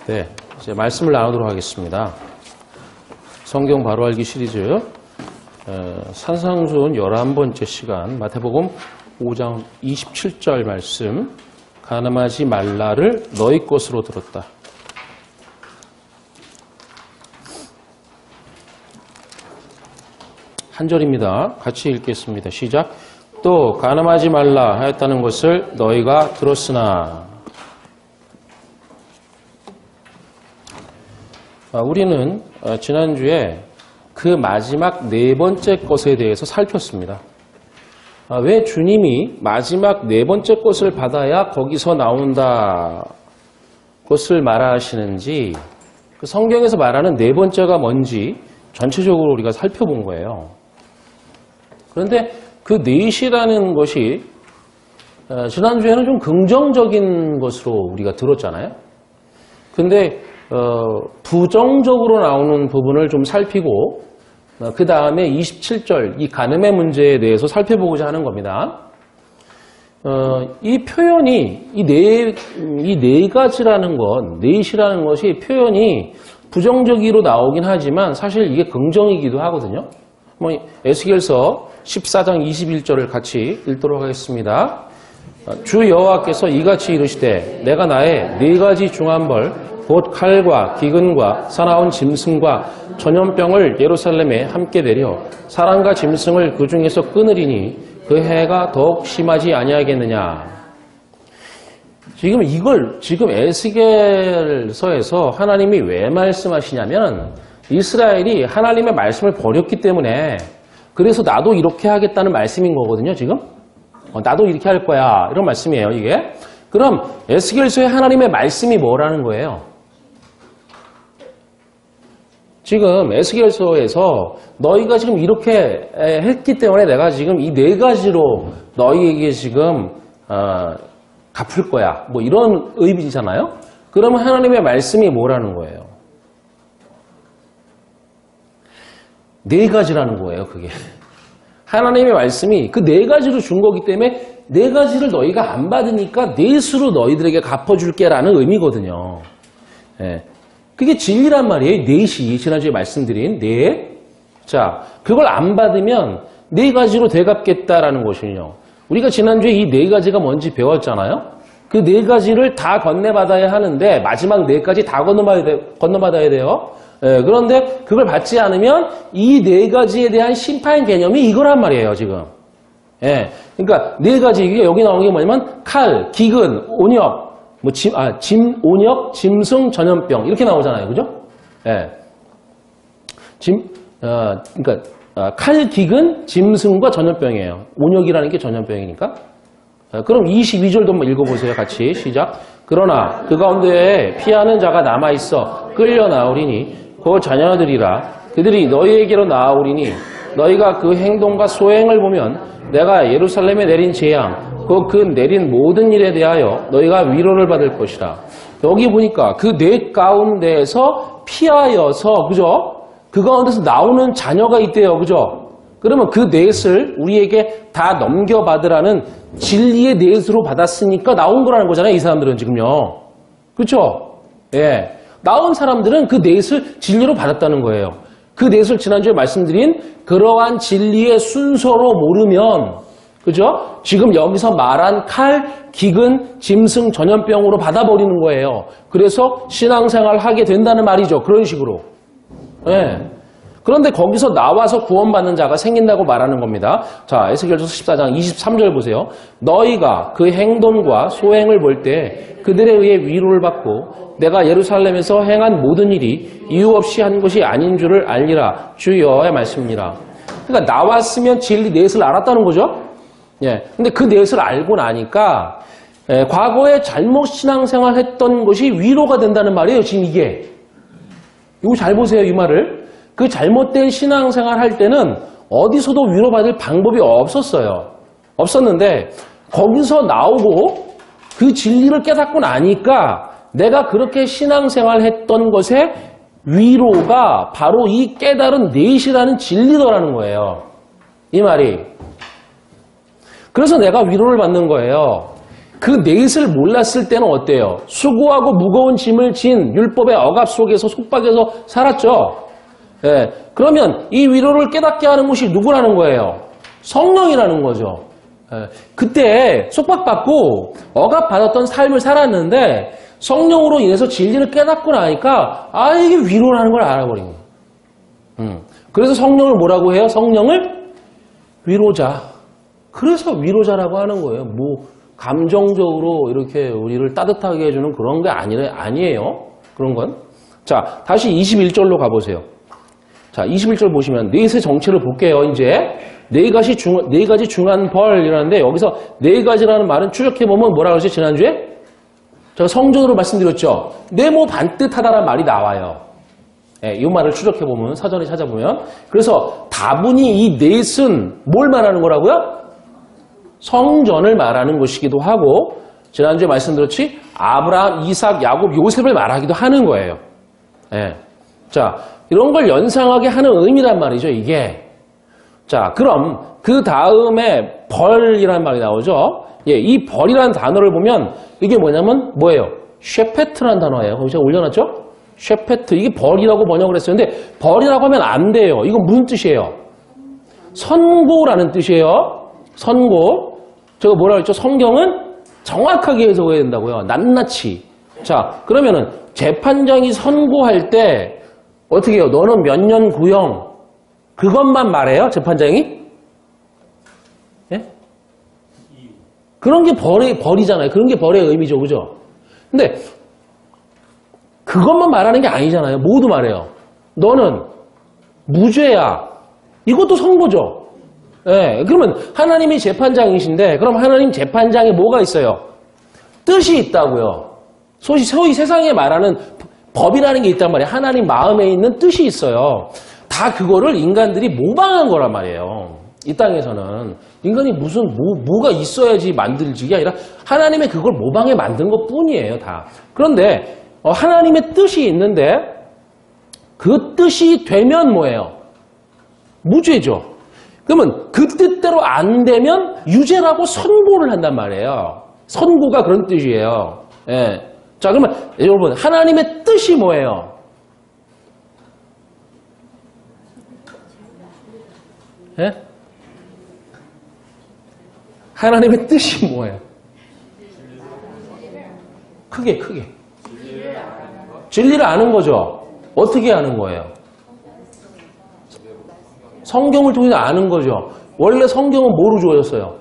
네, 이제 말씀을 나누도록 하겠습니다. 성경 바로 알기 시리즈 산상수훈 11번째 시간 마태복음 5장 27절 말씀 가늠하지 말라를 너희 것으로 들었다. 한 절입니다. 같이 읽겠습니다. 시작. 또 가늠하지 말라 하였다는 것을 너희가 들었으나. 우리는 지난주에 그 마지막 네 번째 것에 대해서 살폈습니다. 왜 주님이 마지막 네 번째 것을 받아야 거기서 나온다 것을 말하시는지, 그 성경에서 말하는 네 번째가 뭔지 전체적으로 우리가 살펴본 거예요. 그런데 그 넷이라는 것이 지난주에는 좀 긍정적인 것으로 우리가 들었잖아요. 근데 부정적으로 나오는 부분을 좀 살피고 그 다음에 27절 이 간음의 문제에 대해서 살펴보고자 하는 겁니다. 이 표현이 이 네 가지라는 것, 넷이라는 것이 표현이 부정적으로 나오긴 하지만 사실 이게 긍정이기도 하거든요. 에스겔서 14장 21절을 같이 읽도록 하겠습니다. 주 여호와께서 이같이 이르시되 내가 나의 네 가지 중한 벌 곧 칼과 기근과 사나운 짐승과 전염병을 예루살렘에 함께 내려 사람과 짐승을 그 중에서 끊으리니 그 해가 더욱 심하지 아니하겠느냐. 지금 에스겔서에서 하나님이 왜 말씀하시냐면 이스라엘이 하나님의 말씀을 버렸기 때문에 그래서 나도 이렇게 하겠다는 말씀인 거거든요, 지금. 나도 이렇게 할 거야. 이런 말씀이에요, 이게. 그럼 에스겔서의 하나님의 말씀이 뭐라는 거예요? 지금 에스겔서에서 너희가 지금 이렇게 했기 때문에 내가 지금 이 네 가지로 너희에게 지금 갚을 거야. 뭐 이런 의미잖아요. 그러면 하나님의 말씀이 뭐라는 거예요? 네 가지라는 거예요, 그게. 하나님의 말씀이 그 네 가지로 준 거기 때문에 네 가지를 너희가 안 받으니까 넷으로 너희들에게 갚아줄게라는 의미거든요. 예. 그게 진리란 말이에요. 넷이 지난주에 말씀드린 넷. 자, 그걸 안 받으면 네 가지로 되갚겠다라는 것이요. 우리가 지난주에 이 네 가지가 뭔지 배웠잖아요. 그 네 가지를 다 건네받아야 하는데 마지막 네 가지 다 건너받아야 돼요. 예, 그런데 그걸 받지 않으면 이 네 가지에 대한 심판 개념이 이거란 말이에요, 지금. 예, 그러니까 네 가지, 이게 여기 나오는 게 뭐냐면 칼, 기근, 온역, 온역, 짐승, 전염병 이렇게 나오잖아요, 그죠? 예, 칼, 기근, 짐승과 전염병이에요. 온역이라는 게 전염병이니까. 그럼 22절도 한번 읽어보세요, 같이. 시작. 그러나 그 가운데에 피하는 자가 남아있어 끌려 나오리니 그 자녀들이라 그들이 너희에게로 나아오리니 너희가 그 행동과 소행을 보면 내가 예루살렘에 내린 재앙 그 내린 모든 일에 대하여 너희가 위로를 받을 것이라. 여기 보니까 그 넷 가운데에서 피하여서, 그죠? 그 가운데서 나오는 자녀가 있대요, 그죠? 그러면 그 넷을 우리에게 다 넘겨받으라는 진리의 넷으로 받았으니까 나온 거라는 거잖아요, 이 사람들은 지금요. 그렇죠? 예. 나온 사람들은 그 넷을 진리로 받았다는 거예요. 그 넷을 지난주에 말씀드린 그러한 진리의 순서로 모르면, 그죠? 지금 여기서 말한 칼, 기근, 짐승, 전염병으로 받아버리는 거예요. 그래서 신앙생활 하게 된다는 말이죠. 그런 식으로. 예. 그런데 거기서 나와서 구원받는 자가 생긴다고 말하는 겁니다. 자, 에스겔서 14장 23절 보세요. 너희가 그 행동과 소행을 볼 때 그들에 의해 위로를 받고 내가 예루살렘에서 행한 모든 일이 이유 없이 한 것이 아닌 줄을 알리라. 주 여호와의 말씀이니라. 그러니까 나왔으면 진리 넷을 알았다는 거죠. 예. 근데 그 넷을 알고 나니까 과거에 잘못 신앙생활 했던 것이 위로가 된다는 말이에요. 지금 이게. 이거 잘 보세요, 이 말을. 그 잘못된 신앙생활 할 때는 어디서도 위로받을 방법이 없었어요. 없었는데 거기서 나오고 그 진리를 깨닫고 나니까 내가 그렇게 신앙생활 했던 것에 위로가 바로 이 깨달은 넷이라는 진리더라는 거예요. 이 말이. 그래서 내가 위로를 받는 거예요. 그 넷을 몰랐을 때는 어때요? 수고하고 무거운 짐을 진 율법의 억압 속에서 속박에서 살았죠. 예, 그러면 이 위로를 깨닫게 하는 것이 누구라는 거예요? 성령이라는 거죠. 예, 그때 속박받고 억압받았던 삶을 살았는데 성령으로 인해서 진리를 깨닫고 나니까 이게 위로라는 걸 알아버린 거예요. 그래서 성령을 뭐라고 해요? 성령을 위로자. 그래서 위로자라고 하는 거예요. 뭐 감정적으로 이렇게 우리를 따뜻하게 해주는 그런 게 아니에요. 그런 건. 자, 다시 21절로 가보세요. 자, 21절 보시면 넷의 정체를 볼게요. 이제 네 가지 중한 벌이라는데 여기서 네 가지라는 말은 추적해보면 뭐라 그러지? 지난주에? 제가 성전으로 말씀드렸죠. 네모 반뜻하다라는 말이 나와요. 예, 이 말을 추적해보면 사전에 찾아보면 그래서 다분히 이 넷은 뭘 말하는 거라고요? 성전을 말하는 것이기도 하고 지난주에 말씀드렸지 아브라함, 이삭, 야곱, 요셉을 말하기도 하는 거예요. 예. 자, 이런 걸 연상하게 하는 의미란 말이죠, 이게. 자, 그럼 그 다음에 벌이라는 말이 나오죠. 예, 이 벌이라는 단어를 보면 이게 뭐냐면 뭐예요? 쉐페트라는 단어예요. 거기 제가 올려놨죠? 쉐페트. 이게 벌이라고 번역을 했어요. 근데 벌이라고 하면 안 돼요. 이건 무슨 뜻이에요? 선고라는 뜻이에요. 선고. 제가 뭐라 그랬죠? 성경은 정확하게 해석해야 된다고요. 낱낱이. 자, 그러면은 재판장이 선고할 때 어떻게 해요? 너는 몇 년 구형 그것만 말해요? 재판장이? 예? 그런 게 벌이잖아요. 그런 게 벌의 의미죠. 그죠? 근데 그것만 말하는 게 아니잖아요. 모두 말해요. 너는 무죄야. 이것도 선고죠. 예, 그러면 하나님이 재판장이신데 그럼 하나님 재판장에 뭐가 있어요? 뜻이 있다고요. 소위 세상에 말하는 법이라는 게 있단 말이에요. 하나님 마음에 있는 뜻이 있어요. 다 그거를 인간들이 모방한 거란 말이에요. 이 땅에서는 인간이 무슨 뭐가 있어야지 만들지 게 아니라 하나님의 그걸 모방해 만든 것 뿐이에요. 다. 그런데 하나님의 뜻이 있는데 그 뜻이 되면 뭐예요? 무죄죠. 그러면 그 뜻대로 안 되면 유죄라고 선고를 한단 말이에요. 선고가 그런 뜻이에요. 예. 자, 그러면 여러분 하나님의 뜻이 뭐예요? 예? 하나님의 뜻이 뭐예요? 크게. 진리를 아는 거죠. 어떻게 아는 거예요? 성경을 통해서 아는 거죠. 원래 성경은 뭐로 주어졌어요?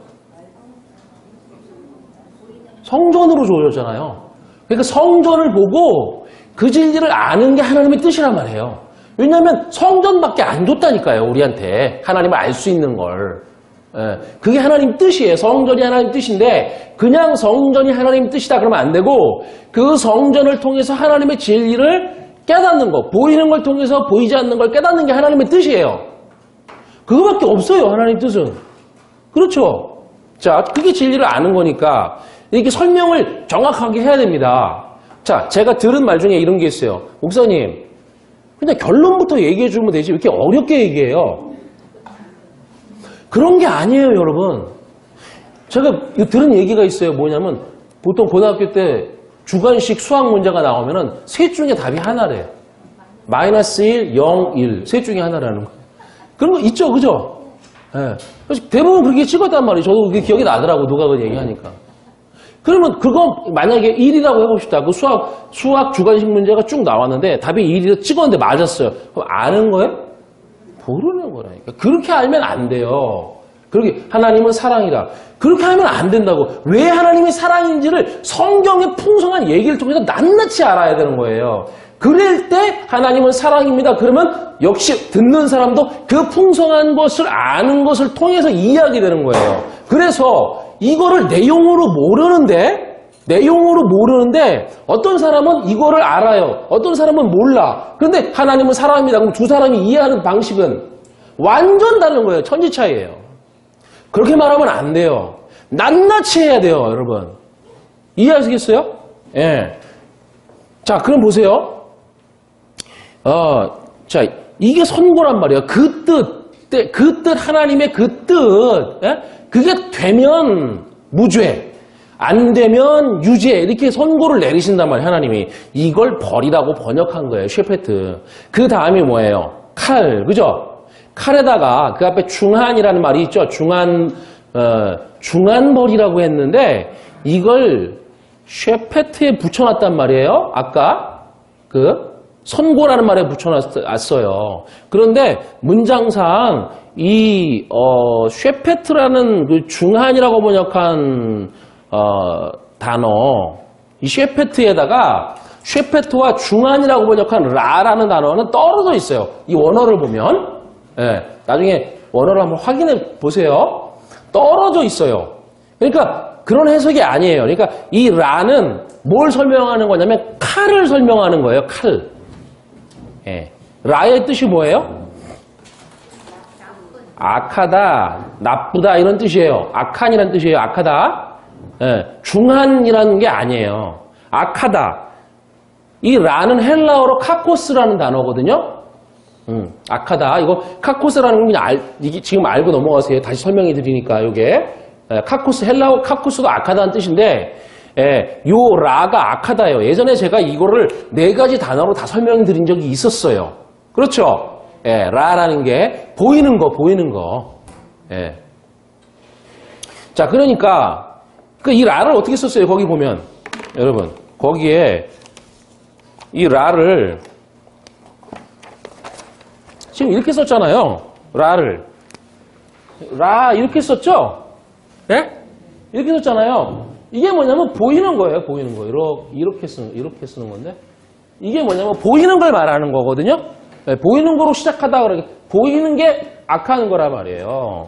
성전으로 주어졌잖아요. 그러니까 성전을 보고 그 진리를 아는 게 하나님의 뜻이란 말이에요. 왜냐하면 성전밖에 안 줬다니까요. 우리한테 하나님을 알 수 있는 걸. 예, 그게 하나님 뜻이에요. 성전이 하나님 뜻인데 그냥 성전이 하나님 뜻이다 그러면 안 되고 그 성전을 통해서 하나님의 진리를 깨닫는 거, 보이는 걸 통해서 보이지 않는 걸 깨닫는 게 하나님의 뜻이에요. 그거밖에 없어요. 하나님 뜻은. 그렇죠. 자, 그게 진리를 아는 거니까 이렇게 설명을 정확하게 해야 됩니다. 자, 제가 들은 말 중에 이런 게 있어요. 목사님, 그냥 결론부터 얘기해 주면 되지 왜 이렇게 어렵게 얘기해요? 그런 게 아니에요, 여러분. 제가 들은 얘기가 있어요. 뭐냐면 보통 고등학교 때 주관식 수학 문제가 나오면은 셋 중에 답이 하나래요. -1, 0, 1. 셋 중에 하나라는 거예요. 그런 거 있죠, 그죠? 예. 대부분 그렇게 찍었단 말이에요. 저도 그게 기억이 나더라고, 누가 그 얘기하니까. 그러면 그거 만약에 1이라고 해봅시다. 그 수학 주관식 문제가 쭉 나왔는데 답이 1이라고 찍었는데 맞았어요. 그럼 아는 거예요? 모르는 거라니까. 그렇게 알면 안 돼요. 그렇게 하나님은 사랑이다. 그렇게 하면 안 된다고. 왜 하나님이 사랑인지를 성경의 풍성한 얘기를 통해서 낱낱이 알아야 되는 거예요. 그럴 때 하나님은 사랑입니다. 그러면 역시 듣는 사람도 그 풍성한 것을 아는 것을 통해서 이해하게 되는 거예요. 그래서 이거를 내용으로 모르는데 어떤 사람은 이거를 알아요. 어떤 사람은 몰라. 그런데 하나님은 사랑입니다. 그럼 두 사람이 이해하는 방식은 완전 다른 거예요. 천지 차이예요. 그렇게 말하면 안 돼요. 낱낱이 해야 돼요, 여러분. 이해하시겠어요? 예. 자, 그럼 보세요. 자, 이게 선고란 말이에요. 그 뜻, 하나님의 그 뜻, 예? 그게 되면 무죄. 안 되면 유죄 이렇게 선고를 내리신단 말이에요. 하나님이. 이걸 벌이라고 번역한 거예요. 쉐페트. 그 다음이 뭐예요? 칼. 그죠? 칼에다가 그 앞에 중한이라는 말이 있죠. 중한벌이라고 했는데 이걸 쉐페트에 붙여놨단 말이에요. 아까 그 선고라는 말에 붙여놨어요. 그런데 문장상 이 쉐페트라는 그 중한이라고 번역한 단어, 이 쉐페트에다가 쉐페트와 중한이라고 번역한 라라는 단어는 떨어져 있어요. 이 원어를 보면, 예, 나중에 원어를 한번 확인해 보세요. 떨어져 있어요. 그러니까 그런 해석이 아니에요. 그러니까 이 라는 뭘 설명하는 거냐면 칼을 설명하는 거예요. 칼. 예. 라의 뜻이 뭐예요? 악하다, 나쁘다 이런 뜻이에요. 악한이라는 뜻이에요. 악하다. 예, 중한이라는 게 아니에요. 악하다. 이 라는 헬라어로 카코스라는 단어거든요. 악하다. 이거 카코스라는 건 그냥 이게 지금 알고 넘어가세요. 다시 설명해 드리니까 이게 카코스, 헬라어 카코스도 악하다는 뜻인데 요 라가 악하다예요. 예전에 제가 이거를 4가지 단어로 다 설명해 드린 적이 있었어요. 그렇죠? 라라는 게 보이는 거. 자, 그러니까 이 라를 어떻게 썼어요? 거기 보면 여러분 거기에 이 라를 지금 이렇게 썼잖아요. 라를 라 이렇게 썼죠? 네? 이렇게 썼잖아요. 이게 뭐냐면 보이는 거예요. 보이는 거. 이렇게 쓰는 건데 이게 뭐냐면 보이는 걸 말하는 거거든요. 네, 보이는 거로 시작하다 그러게 보이는 게 악하는 거란 말이에요.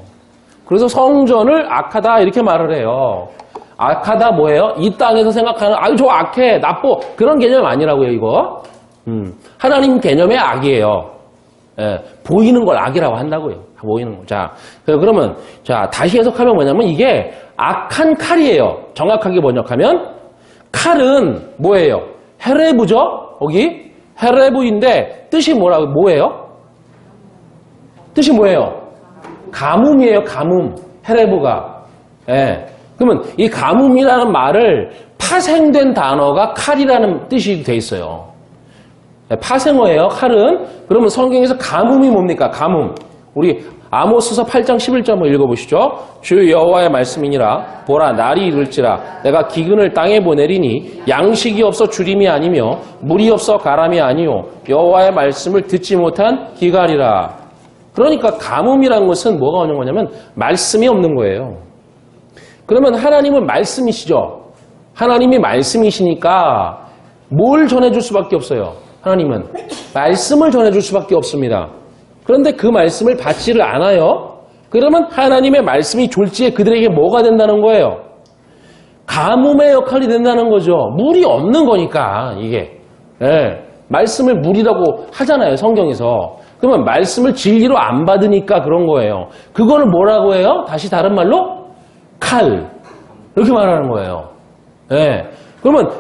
그래서 성전을 악하다 이렇게 말을 해요. 악하다 뭐예요? 이 땅에서 생각하는 아유 저 악해 나빠 그런 개념 아니라고요 이거. 하나님 개념의 악이에요. 보이는 걸 악이라고 한다고요. 보이는 거. 자 그러면 자 다시 해석하면 뭐냐면 이게 악한 칼이에요. 정확하게 번역하면 칼은 뭐예요? 헤레브죠. 거기 헤레브인데 뜻이 뭐예요? 뜻이 뭐예요? 가뭄이에요. 가뭄. 헤레브가. 그러면 이 가뭄이라는 말을 파생된 단어가 칼이라는 뜻이 돼 있어요. 파생어예요. 칼은. 그러면 성경에서 가뭄이 뭡니까? 가뭄. 우리 아모스서 8장 11절을 읽어보시죠. 주 여호와의 말씀이니라. 보라 날이 이를지라. 내가 기근을 땅에 보내리니 양식이 없어 주림이 아니며 물이 없어 가람이 아니요 여호와의 말씀을 듣지 못한 기갈이라. 그러니까 가뭄이라는 것은 뭐가 오는 거냐면 말씀이 없는 거예요. 그러면 하나님은 말씀이시죠. 하나님이 말씀이시니까 뭘 전해줄 수밖에 없어요. 하나님은 말씀을 전해줄 수밖에 없습니다. 그런데 그 말씀을 받지를 않아요. 그러면 하나님의 말씀이 졸지에 그들에게 뭐가 된다는 거예요? 가뭄의 역할이 된다는 거죠. 물이 없는 거니까 이게. 말씀을 물이라고 하잖아요. 성경에서. 그러면 말씀을 진리로 안 받으니까 그런 거예요. 그거는 뭐라고 해요? 다시 다른 말로? 칼. 이렇게 말하는 거예요. 그러면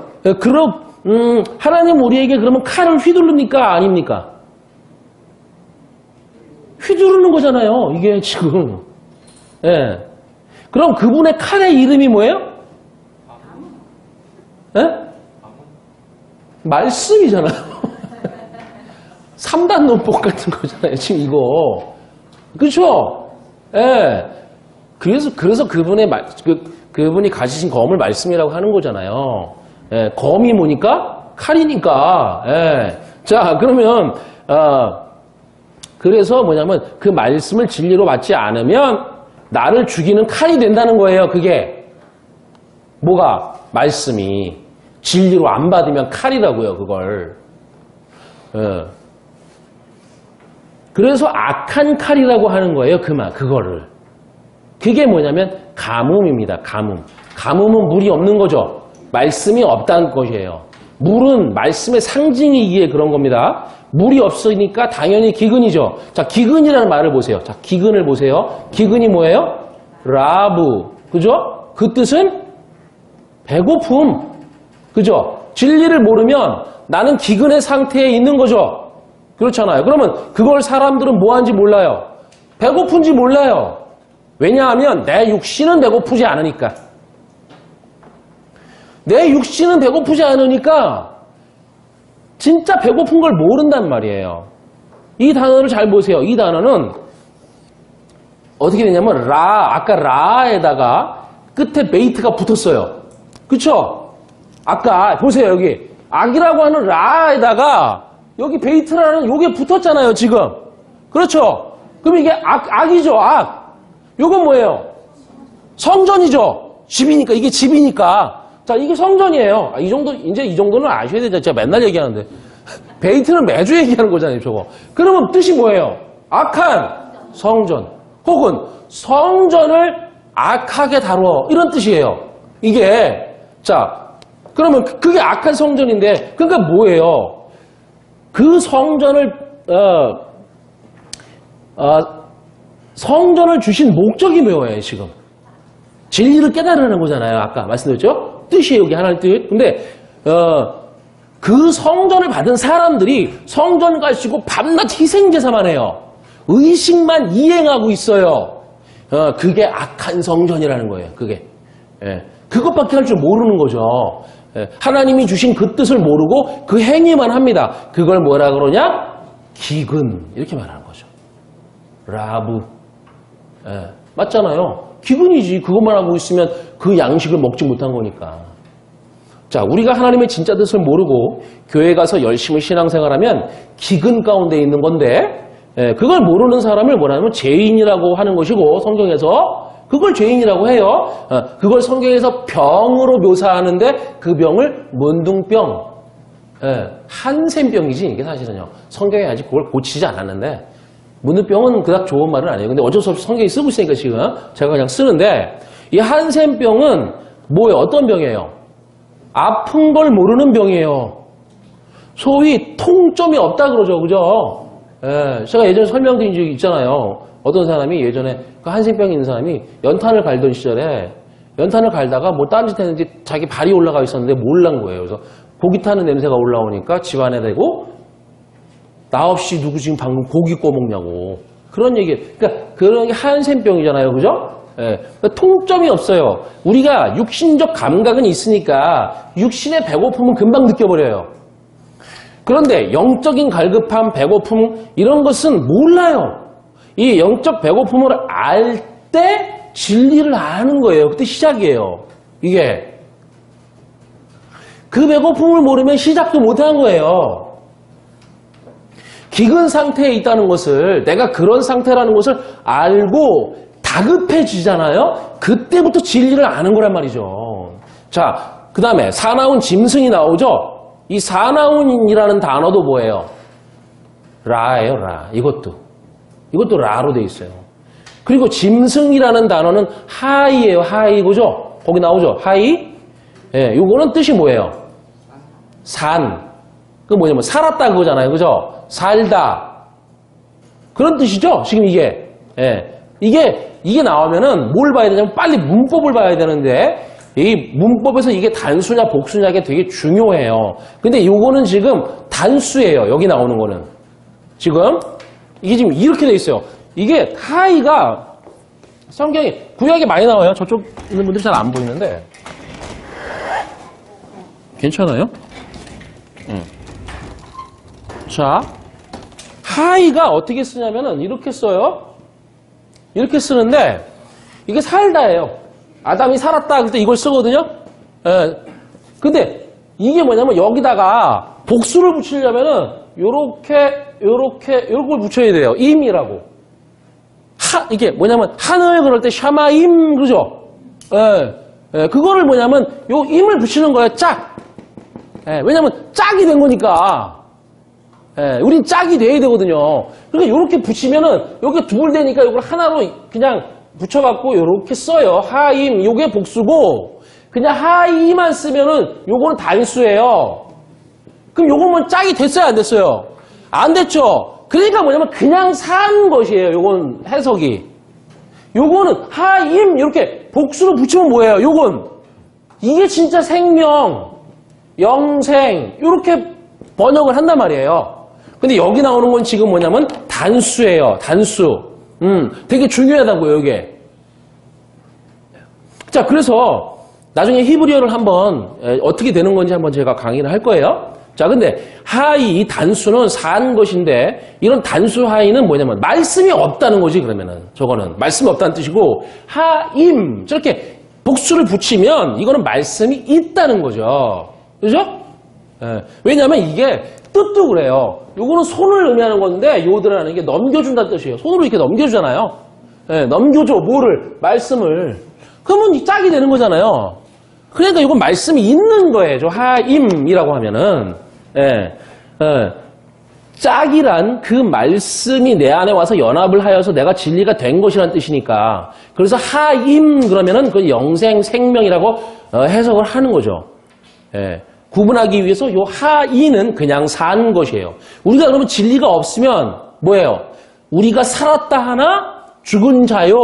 하나님 우리에게 그러면 칼을 휘두릅니까? 아닙니까? 휘두르는 거잖아요. 이게 지금. 그럼 그분의 칼의 이름이 뭐예요? 말씀이잖아요. 3단 논법 같은 거잖아요. 지금 이거. 그렇죠? 그래서 그분이 가지신 검을 말씀이라고 하는 거잖아요. 검이 뭐니까? 칼이니까. 자, 그러면 그래서 뭐냐면 그 말씀을 진리로 받지 않으면 나를 죽이는 칼이 된다는 거예요. 그게 뭐가? 말씀이 진리로 안 받으면 칼이라고요. 그걸. 그래서 악한 칼이라고 하는 거예요. 그거를. 그게 뭐냐면 가뭄입니다. 가뭄. 가뭄은 물이 없는 거죠. 말씀이 없다는 것이에요. 물은 말씀의 상징이기에 그런 겁니다. 물이 없으니까 당연히 기근이죠. 자, 기근이라는 말을 보세요. 자, 기근을 보세요. 기근이 뭐예요? 라브. 그죠? 그 뜻은 배고픔. 그죠? 진리를 모르면 나는 기근의 상태에 있는 거죠. 그렇잖아요. 그러면 그걸 사람들은 뭐 하는지 몰라요. 배고픈지 몰라요. 왜냐하면 내 육신은 배고프지 않으니까. 내 육신은 배고프지 않으니까 진짜 배고픈 걸 모른단 말이에요. 이 단어를 잘 보세요. 이 단어는 어떻게 되냐면 아까 라에다가 끝에 베이트가 붙었어요. 그쵸? 아까 보세요. 여기 악이라고 하는 라에다가 여기 베이트라는 요게 붙었잖아요. 지금. 그렇죠? 그럼 이게 악이죠. 악. 요건 뭐예요? 성전이죠. 집이니까. 이게 집이니까. 자, 이게 성전이에요. 이 정도는 아셔야 되죠. 제가 맨날 얘기하는데. 베이트는 매주 얘기하는 거잖아요, 저거. 그러면 뜻이 뭐예요? 악한 성전. 혹은 성전을 악하게 다루어. 이런 뜻이에요. 이게. 자, 그러면 그게 악한 성전인데, 그러니까 뭐예요? 그 성전을, 성전을 주신 목적이 뭐예요, 지금? 진리를 깨달으는 거잖아요. 아까 말씀드렸죠? 뜻이에요, 여기 하나의 뜻. 근데, 그 성전을 받은 사람들이 성전 가시고 밤낮 희생제사만 해요. 의식만 이행하고 있어요. 그게 악한 성전이라는 거예요, 그게. 예. 그것밖에 할 줄 모르는 거죠. 예. 하나님이 주신 그 뜻을 모르고 그 행위만 합니다. 그걸 뭐라 그러냐? 기근. 이렇게 말하는 거죠. 라브. 예. 맞잖아요. 기근이지. 그것만 하고 있으면 그 양식을 먹지 못한 거니까. 자, 우리가 하나님의 진짜 뜻을 모르고 교회 가서 열심히 신앙생활하면 기근 가운데 있는 건데, 예, 그걸 모르는 사람을 뭐라면 죄인이라고 하는 것이고, 성경에서 그걸 죄인이라고 해요. 그걸 성경에서 병으로 묘사하는데 그 병을 문둥병, 예, 한센병이지 이게 사실은요. 성경에 아직 그걸 고치지 않았는데, 문둥병은 그닥 좋은 말은 아니에요. 근데 어쩔 수 없이 성경에 쓰고 있으니까 지금 제가 그냥 쓰는데, 이 한센병은 뭐예요? 어떤 병이에요? 아픈 걸 모르는 병이에요. 소위 통점이 없다 그러죠. 그죠? 예, 제가 예전에 설명드린 적이 있잖아요. 어떤 사람이 예전에 그 한센병이 있는 사람이 연탄을 갈던 시절에 연탄을 갈다가 뭐 딴짓 했는지 자기 발이 올라가 있었는데 몰란 거예요. 그래서 고기 타는 냄새가 올라오니까 집안에 대고 나 없이 누구 지금 방금 고기 구워 먹냐고. 그런 얘기. 그러니까 그런 게 한센병이잖아요. 그죠? 예, 그러니까 통점이 없어요. 우리가 육신적 감각은 있으니까 육신의 배고픔은 금방 느껴버려요. 그런데 영적인 갈급함, 배고픔 이런 것은 몰라요. 이 영적 배고픔을 알 때 진리를 아는 거예요. 그때 시작이에요. 이게. 그 배고픔을 모르면 시작도 못한 거예요. 기근 상태에 있다는 것을, 내가 그런 상태라는 것을 알고 다급해지잖아요. 그때부터 진리를 아는 거란 말이죠. 자, 그 다음에 사나운 짐승이 나오죠. 이 사나운이라는 단어도 뭐예요? 라예요, 라. 이것도 라로 돼 있어요. 그리고 짐승이라는 단어는 하이예요, 하이. 그죠? 거기 나오죠? 하이. 예, 요거는 뜻이 뭐예요? 산. 그 뭐냐면 살았다 그거잖아요. 그죠? 살다. 그런 뜻이죠? 지금 이게. 예. 이게 나오면은 뭘 봐야 되냐면 빨리 문법을 봐야 되는데, 이 문법에서 이게 단수냐 복수냐가 되게 중요해요. 근데 요거는 지금 단수예요. 여기 나오는 거는. 지금 이게 지금 이렇게 돼 있어요. 이게 하이가 성경에 구약에 많이 나와요. 저쪽 있는 분들 잘 안 보이는데. 괜찮아요? 자, 하이가 어떻게 쓰냐면은 이렇게 써요. 이렇게 쓰는데 이게 살다예요. 아담이 살았다 그럴 때 이걸 쓰거든요. 예. 근데 이게 뭐냐면 여기다가 복수를 붙이려면은 요렇게 걸 붙여야 돼요. 임이라고. 이게 뭐냐면 하늘 그럴 때 샤마임 그러죠. 예. 예. 그거를 뭐냐면 요 임을 붙이는 거예요. 짝. 예. 왜냐면 짝이 된 거니까. 예. 우린 짝이 돼야 되거든요. 그러니까 요렇게 붙이면은 여기 둘 되니까 이걸 하나로 그냥 붙여갖고 요렇게 써요. 하임, 요게 복수고, 그냥 하이만 쓰면은 요거는 단수예요. 그럼 요거는 짝이 됐어요, 안 됐어요? 안 됐죠? 그러니까 뭐냐면 그냥 산 것이에요, 요건 해석이. 요거는 하임, 이렇게 복수로 붙이면 뭐예요, 요건? 이게 진짜 생명, 영생, 요렇게 번역을 한단 말이에요. 근데 여기 나오는 건 지금 뭐냐면 단수예요, 단수. 되게 중요하다고요, 이게. 자, 그래서 나중에 히브리어를 한번 어떻게 되는 건지 한번 제가 강의를 할 거예요. 자, 근데 하이, 이 단수는 산 것인데 이런 단수 하이는 뭐냐면 말씀이 없다는 거지. 그러면은 저거는 말씀이 없다는 뜻이고 하임 저렇게 복수를 붙이면 이거는 말씀이 있다는 거죠. 그죠? 예. 왜냐하면 이게 뜻도 그래요. 요거는 손을 의미하는 건데 요들하는 게 넘겨준다는 뜻이에요. 손으로 이렇게 넘겨주잖아요. 예, 넘겨줘 뭐를? 말씀을. 그러면 짝이 되는 거잖아요. 그러니까 이건 말씀이 있는 거예요. 저 하임이라고 하면은 짝이란 그 말씀이 내 안에 와서 연합을 하여서 내가 진리가 된 것이라는 뜻이니까. 그래서 하임 그러면은 그 영생 생명이라고 해석을 하는 거죠. 구분하기 위해서 요 하이는 그냥 산 것이에요. 우리가 그러면 진리가 없으면 뭐예요? 우리가 살았다 하나 죽은 자요.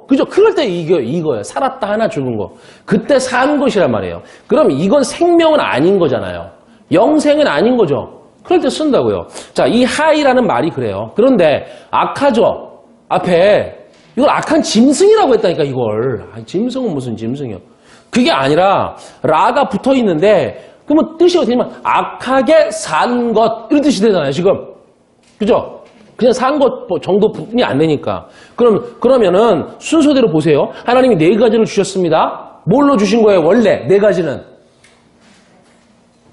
그죠? 그럴 때 이거예요. 살았다 하나 죽은 거. 그때 산 것이란 말이에요. 그럼 이건 생명은 아닌 거잖아요. 영생은 아닌 거죠. 그럴 때 쓴다고요. 자, 이 하이라는 말이 그래요. 그런데 악하죠. 앞에 이걸 악한 짐승이라고 했다니까 이걸. 짐승은 무슨 짐승이요? 그게 아니라 라가 붙어 있는데 그러면 뜻이 어떻게 되냐면 악하게 산 것 이런 뜻이 되잖아요. 지금. 그죠? 그냥 산 것 정도뿐이 안 되니까. 그러면은 순서대로 보세요. 하나님이 4가지를 주셨습니다. 뭘로 주신 거예요? 원래 4가지는.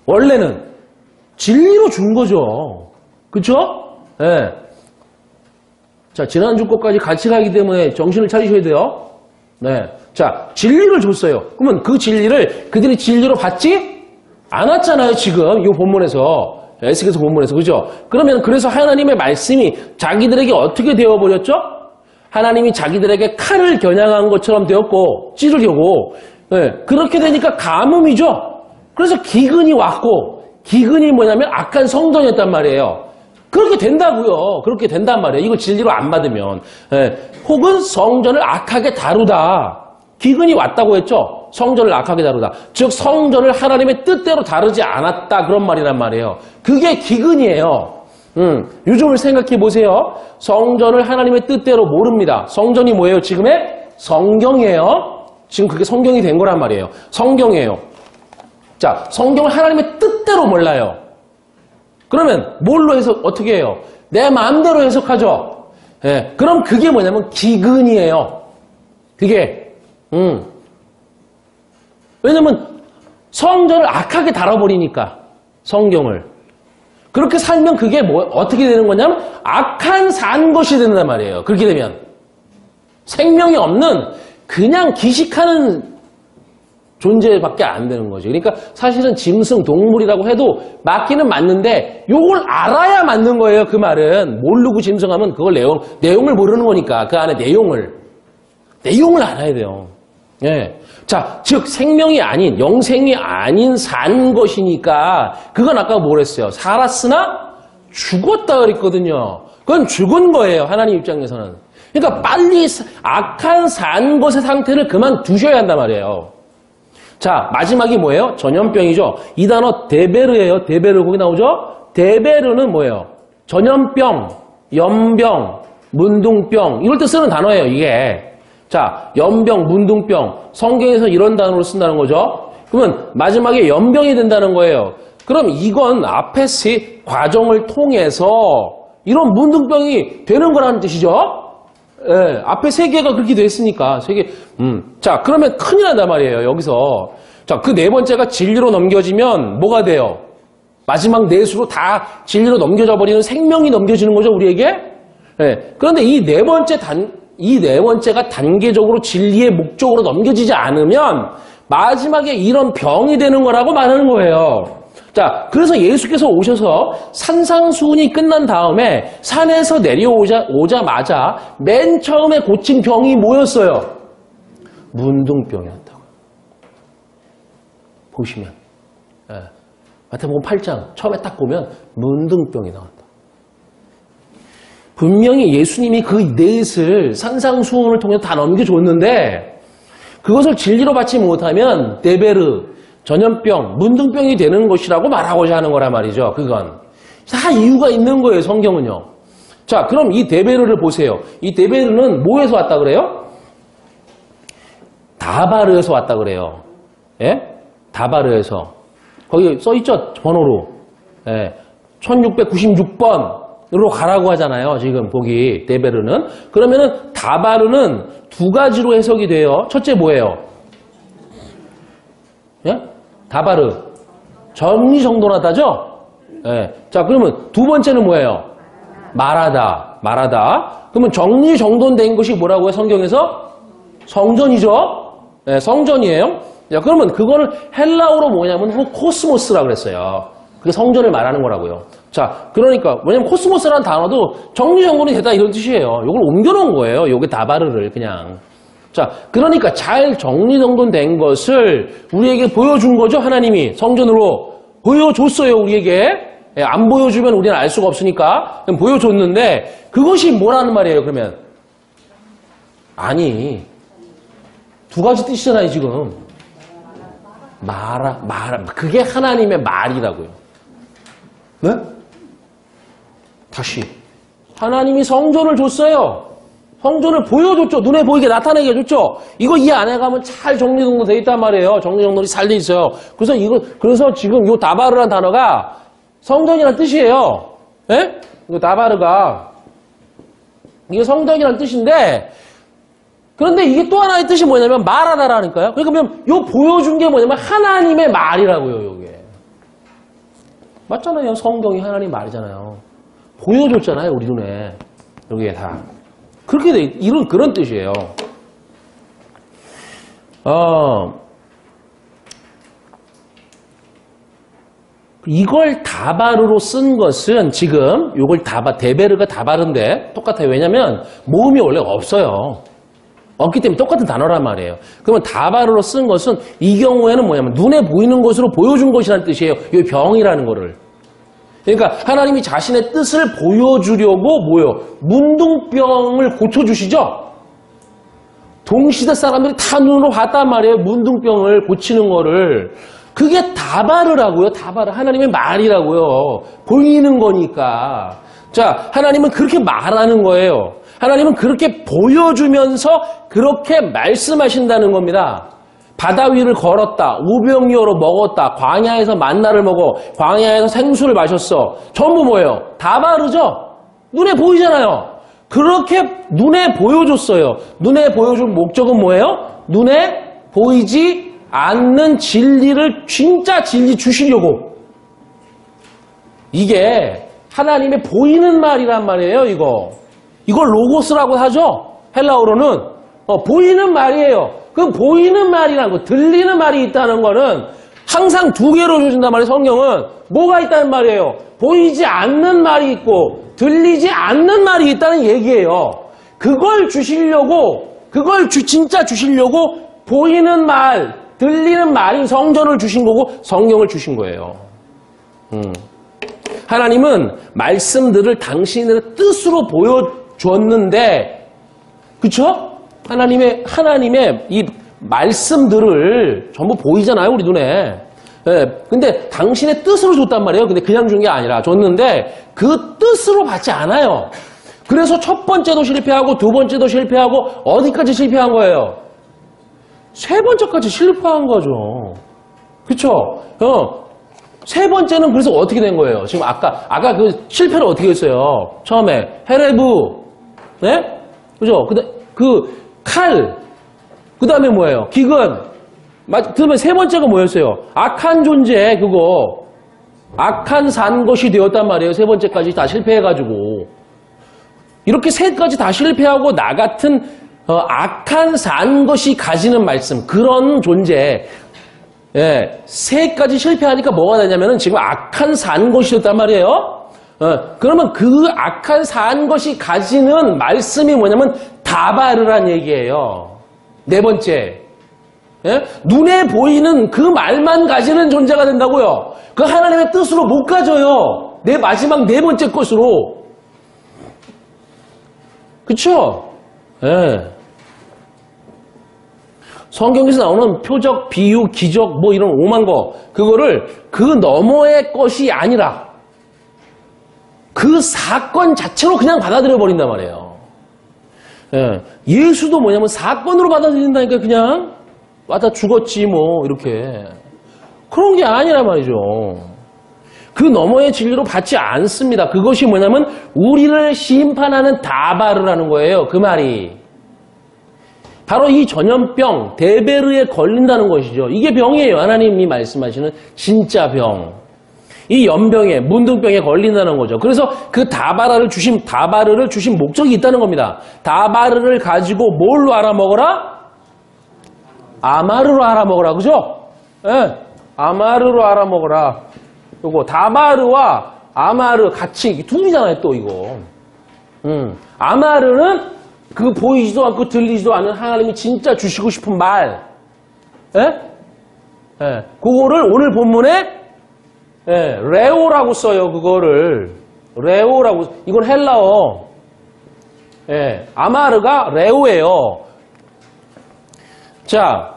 원래는 진리로 준 거죠. 그쵸? 예. 자, 지난주 것까지 같이 가기 때문에 정신을 차리셔야 돼요. 네. 자, 진리를 줬어요. 그러면 그 진리를 그들이 진리로 받지 않았잖아요. 지금 이 본문에서. 에스겔서 본문에서. 그죠? 그러면 그래서 하나님의 말씀이 자기들에게 어떻게 되어버렸죠? 하나님이 자기들에게 칼을 겨냥한 것처럼 되었고 찌르려고. 네. 그렇게 되니까 가뭄이죠. 그래서 기근이 왔고 기근이 뭐냐면 악한 성전이었단 말이에요. 그렇게 된다고요. 그렇게 된단 말이에요. 이거 진리로 안 받으면. 혹은 성전을 악하게 다루다. 기근이 왔다고 했죠. 성전을 악하게 다루다. 즉 성전을 하나님의 뜻대로 다루지 않았다. 그런 말이란 말이에요. 그게 기근이에요. 요즘을 생각해 보세요. 성전을 하나님의 뜻대로 모릅니다. 성전이 뭐예요? 지금의 성경이에요. 지금 그게 성경이 된 거란 말이에요. 성경이에요. 자, 성경을 하나님의 뜻대로 몰라요. 그러면 뭘로 해석 어떻게 해요? 내 마음대로 해석하죠. 그럼 그게 뭐냐면 기근이에요. 그게 왜냐면 성전을 악하게 다뤄버리니까 성경을 그렇게 살면 그게 어떻게 되는 거냐면 악한 산 것이 된단 말이에요. 그렇게 되면 생명이 없는 그냥 기식하는 존재밖에 안 되는 거죠. 그러니까 사실은 짐승, 동물이라고 해도 맞기는 맞는데 요걸 알아야 맞는 거예요. 그 말은 모르고 짐승하면 그걸 내용을 모르는 거니까 그 안에 내용을 알아야 돼요. 예. 자, 즉 생명이 아닌 영생이 아닌 산 것이니까 그건 아까 뭐랬어요? 살았으나 죽었다 그랬거든요. 그건 죽은 거예요. 하나님 입장에서는. 그러니까 빨리 악한 산 것의 상태를 그만두셔야 한단 말이에요. 자, 마지막이 뭐예요? 전염병이죠. 이 단어 데베르예요. 데베르 거기 나오죠? 데베르는 뭐예요? 전염병, 연병, 문둥병 이럴 때 쓰는 단어예요. 이게. 자, 연병, 문둥병 성경에서 이런 단어로 쓴다는 거죠. 그러면 마지막에 연병이 된다는 거예요. 그럼 이건 앞에 세 과정을 통해서 이런 문둥병이 되는 거라는 뜻이죠. 예, 앞에 3개가 그렇게 됐으니까 3개. 자, 그러면 큰일 난단 말이에요. 여기서. 자, 그 4번째가 진리로 넘겨지면 뭐가 돼요? 마지막 넷으로 다 진리로 넘겨져 버리는 생명이 넘겨지는 거죠, 우리에게. 예. 그런데 이 4번째가 단계적으로 진리의 목적으로 넘겨지지 않으면 마지막에 이런 병이 되는 거라고 말하는 거예요. 자, 그래서 예수께서 오셔서 산상수훈이 끝난 다음에 산에서 내려오자마자 맨 처음에 고친 병이 뭐였어요? 문둥병이었다고요. 보시면. 마태복음 8장 처음에 딱 보면 문둥병이 나왔다. 분명히 예수님이 그 넷을 산상수훈을 통해서 다 넘겨줬는데 그것을 진리로 받지 못하면 데베르, 전염병, 문둥병이 되는 것이라고 말하고자 하는 거란 말이죠. 그건. 다 이유가 있는 거예요, 성경은요. 자, 그럼 이 데베르를 보세요. 이 데베르는 뭐에서 왔다 그래요? 다바르에서 왔다 그래요. 예? 다바르에서 거기 써있죠? 번호로. 예. 1696번으로 가라고 하잖아요. 지금 거기 데베르는. 그러면은 다바르는 두 가지로 해석이 돼요. 첫째 뭐예요? 예? 다바르. 정리정돈하다죠? 예. 자, 그러면 두 번째는 뭐예요? 말하다. 말하다. 그러면 정리정돈된 것이 뭐라고요? 성경에서? 성전이죠? 예, 성전이에요. 자, 그러면 그거를 헬라어로 뭐냐면 코스모스라고 그랬어요. 그게 성전을 말하는 거라고요. 자, 그러니까 왜냐면 코스모스라는 단어도 정리정돈이 되다 이런 뜻이에요. 이걸 옮겨놓은 거예요. 요게 다바르를 그냥. 자, 그러니까 잘 정리정돈된 것을 우리에게 보여준 거죠. 하나님이 성전으로 보여줬어요. 우리에게. 예, 안 보여주면 우리는 알 수가 없으니까 보여줬는데 그것이 뭐라는 말이에요. 그러면 아니 두 가지 뜻이잖아요. 지금 말아 그게 하나님의 말이라고요. 네? 다시 하나님이 성전을 줬어요. 성전을 보여줬죠. 눈에 보이게 나타내게 해줬죠. 이거 이 안에 가면 잘 정리정돈 돼 있단 말이에요. 정리정돈이 잘 돼 있어요. 그래서 지금 요 다바르라는 단어가 성전이라는 뜻이에요. 예? 이거 다바르가 이게 성전이라는 뜻인데 그런데 이게 또 하나의 뜻이 뭐냐면 말하다라니까요. 그러니까 요 보여준 게 뭐냐면 하나님의 말이라고요. 요게 맞잖아요. 성경이 하나님 말이잖아요. 보여줬잖아요. 우리 눈에 여기에 다 그렇게 돼 이런 그런 뜻이에요. 이걸 다바르로 쓴 것은 지금 요걸 데베르가 다바르인데 똑같아요. 왜냐면 모음이 원래 없어요. 없기 때문에 똑같은 단어란 말이에요. 그러면 다바르로 쓴 것은 이 경우에는 뭐냐면 눈에 보이는 것으로 보여준 것이라는 뜻이에요. 이 병이라는 거를. 그러니까 하나님이 자신의 뜻을 보여주려고 문둥병을 고쳐주시죠? 동시대 사람들이 다 눈으로 봤단 말이에요. 문둥병을 고치는 거를. 그게 다바르라고요. 다바르. 하나님의 말이라고요. 보이는 거니까. 자, 하나님은 그렇게 말하는 거예요. 하나님은 그렇게 보여주면서 그렇게 말씀하신다는 겁니다. 바다 위를 걸었다. 우병이어로 먹었다. 광야에서 만나를 먹어. 광야에서 생수를 마셨어. 전부 뭐예요? 다바르죠? 눈에 보이잖아요. 그렇게 눈에 보여줬어요. 눈에 보여준 목적은 뭐예요? 눈에 보이지 않는 진리를 진짜 진리 주시려고. 이게 하나님의 보이는 말이란 말이에요. 이걸 로고스라고 하죠. 헬라어로는 보이는 말이에요. 그 보이는 말이라는 거, 들리는 말이 있다는 거는 항상 두 개로 주신단 말이에요. 성경은 뭐가 있다는 말이에요. 보이지 않는 말이 있고 들리지 않는 말이 있다는 얘기예요. 그걸 주시려고 진짜 주시려고 보이는 말, 들리는 말인 성전을 주신 거고 성경을 주신 거예요. 하나님은 말씀들을 당신의 뜻으로 보여줬는데, 그쵸? 하나님의 이 말씀들을 전부 보이잖아요, 우리 눈에. 예, 근데 당신의 뜻으로 줬단 말이에요. 근데 그냥 준 게 아니라 줬는데 그 뜻으로 받지 않아요. 그래서 첫 번째도 실패하고 두 번째도 실패하고 어디까지 실패한 거예요? 세 번째까지 실패한 거죠. 그쵸? 세 번째는 그래서 어떻게 된 거예요? 지금 아까 그 실패를 어떻게 했어요? 처음에 헤레브, 네? 그죠? 칼, 그 다음에 뭐예요? 기근. 그러면 세 번째가 뭐였어요? 악한 존재, 악한 산 것이 되었단 말이에요. 세 번째까지 다 실패해가지고. 이렇게 세 가지 다 실패하고 나 같은 악한 산 것이 가지는 말씀, 그런 존재. 예, 세 가지 실패하니까 뭐가 되냐면은 지금 악한 산 것이 되었단 말이에요. 그러면 그 악한 산 것이 가지는 말씀이 뭐냐면 다바르란 얘기예요. 네 번째. 예? 눈에 보이는 그 말만 가지는 존재가 된다고요. 그 하나님의 뜻으로 못 가져요. 마지막 네 번째 것으로. 그쵸? 예. 성경에서 나오는 표적, 비유, 기적, 이런 오만 거, 그거를 그 너머의 것이 아니라 그 사건 자체로 그냥 받아들여 버린단 말이에요. 예. 예수도 뭐냐면 사건으로 받아들인다니까, 그냥. 다 죽었지 뭐 이렇게. 그런 게 아니란 말이죠. 그 너머의 진리로 받지 않습니다. 그것이 뭐냐면 우리를 심판하는 다바르라는 거예요. 그 말이. 바로 이 전염병, 데베르에 걸린다는 것이죠. 이게 병이에요. 하나님이 말씀하시는 진짜 병. 이 연병에, 문둥병에 걸린다는 거죠. 그래서 그 다바르를 주신 목적이 있다는 겁니다. 다바르를 가지고 뭘로 알아먹어라? 아마르로 알아먹어라. 그죠? 예. 아마르로 알아먹어라. 요거 다바르와 아마르 같이 둘이잖아요. 또 이거. 아마르는 그 보이지도 않고 들리지도 않는 하나님이 진짜 주시고 싶은 말. 예? 예. 그거를 오늘 본문에 예, 레오라고 써요. 그거를. 레오라고. 이건 헬라어. 예. 아마르가 레오예요. 자.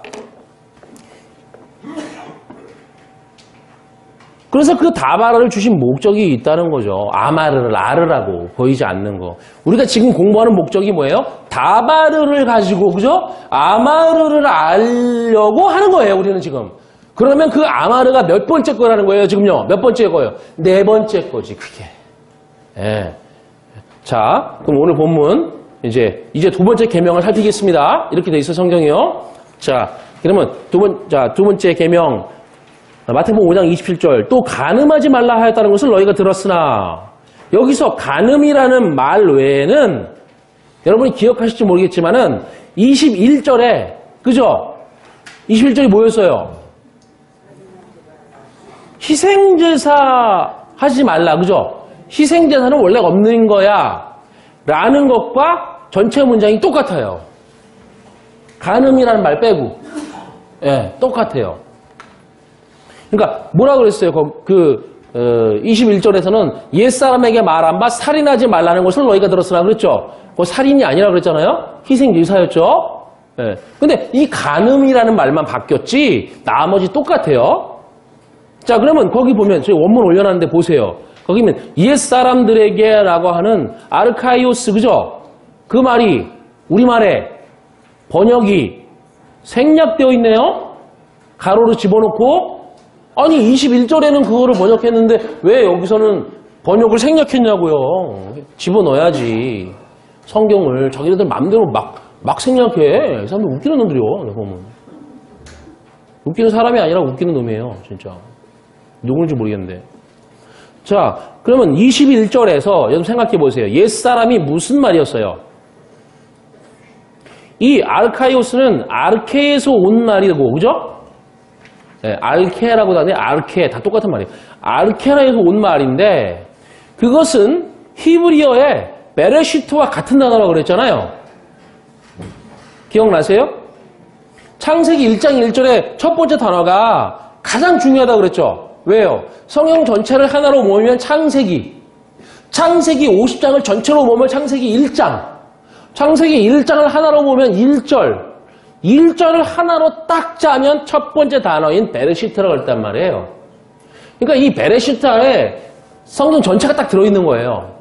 그래서 그 다바르를 주신 목적이 있다는 거죠. 아마르를 알으라고 보이지 않는 거. 우리가 지금 공부하는 목적이 뭐예요? 다바르를 가지고 그죠? 아마르를 알려고 하는 거예요. 우리는 지금. 그러면 그 아마르가 몇 번째 거라는 거예요? 지금요. 몇 번째 거예요? 네 번째 거지. 그게. 예. 자, 그럼 오늘 본문 이제 두 번째 계명을 살피겠습니다. 이렇게 돼 있어 성경이요. 자, 그러면 두 번째 계명. 마태복음 5장 27절 또 간음하지 말라 하였다는 것을 너희가 들었으나 여기서 간음이라는 말 외에는 여러분이 기억하실지 모르겠지만은 21절에 그죠? 21절이 뭐였어요? 희생제사 하지 말라 그죠? 희생제사는 원래 없는 거야 라는 것과 전체 문장이 똑같아요. 간음이라는 말 빼고 예, 똑같아요. 그러니까 뭐라 그랬어요? 21절에서는 옛사람에게 말 안 봐 살인하지 말라는 것을 너희가 들었으나 그랬죠? 그거 살인이 아니라 그랬잖아요? 희생제사였죠? 예. 근데 이 간음이라는 말만 바뀌었지 나머지 똑같아요. 자 그러면 거기 보면 저희 원문 올려놨는데 보세요. 거기 보면 옛사람들에게 라고 하는 아르카이오스 그죠? 그 말이 우리말에 번역이 생략되어 있네요. 가로로 집어넣고 아니 21절에는 그거를 번역했는데 왜 여기서는 번역을 생략했냐고요. 집어넣어야지. 성경을 자기네들 마음대로 막 생략해. 이 사람들 웃기는 놈들이요. 보면. 웃기는 사람이 아니라 웃기는 놈이에요. 진짜. 누군지 모르겠는데. 자 그러면 21절에서 여러분 생각해 보세요. 옛사람이 무슨 말이었어요? 이 알카이오스는 아르케에서 온 말이고 그죠? 네, 알케라고 하는데 아르케 다 똑같은 말이에요. 아르케라에서 온 말인데 그것은 히브리어의 베레시트와 같은 단어라고 그랬잖아요. 기억나세요? 창세기 1장 1절의 첫 번째 단어가 가장 중요하다고 그랬죠. 왜요? 성경 전체를 하나로 모으면 창세기 50장을 전체로 모으면 창세기 1장 창세기 1장을 하나로 모으면 1절을 하나로 딱 짜면 첫 번째 단어인 베레시트라고 했단 말이에요. 그러니까 이 베레시트 안에 성경 전체가 딱 들어있는 거예요.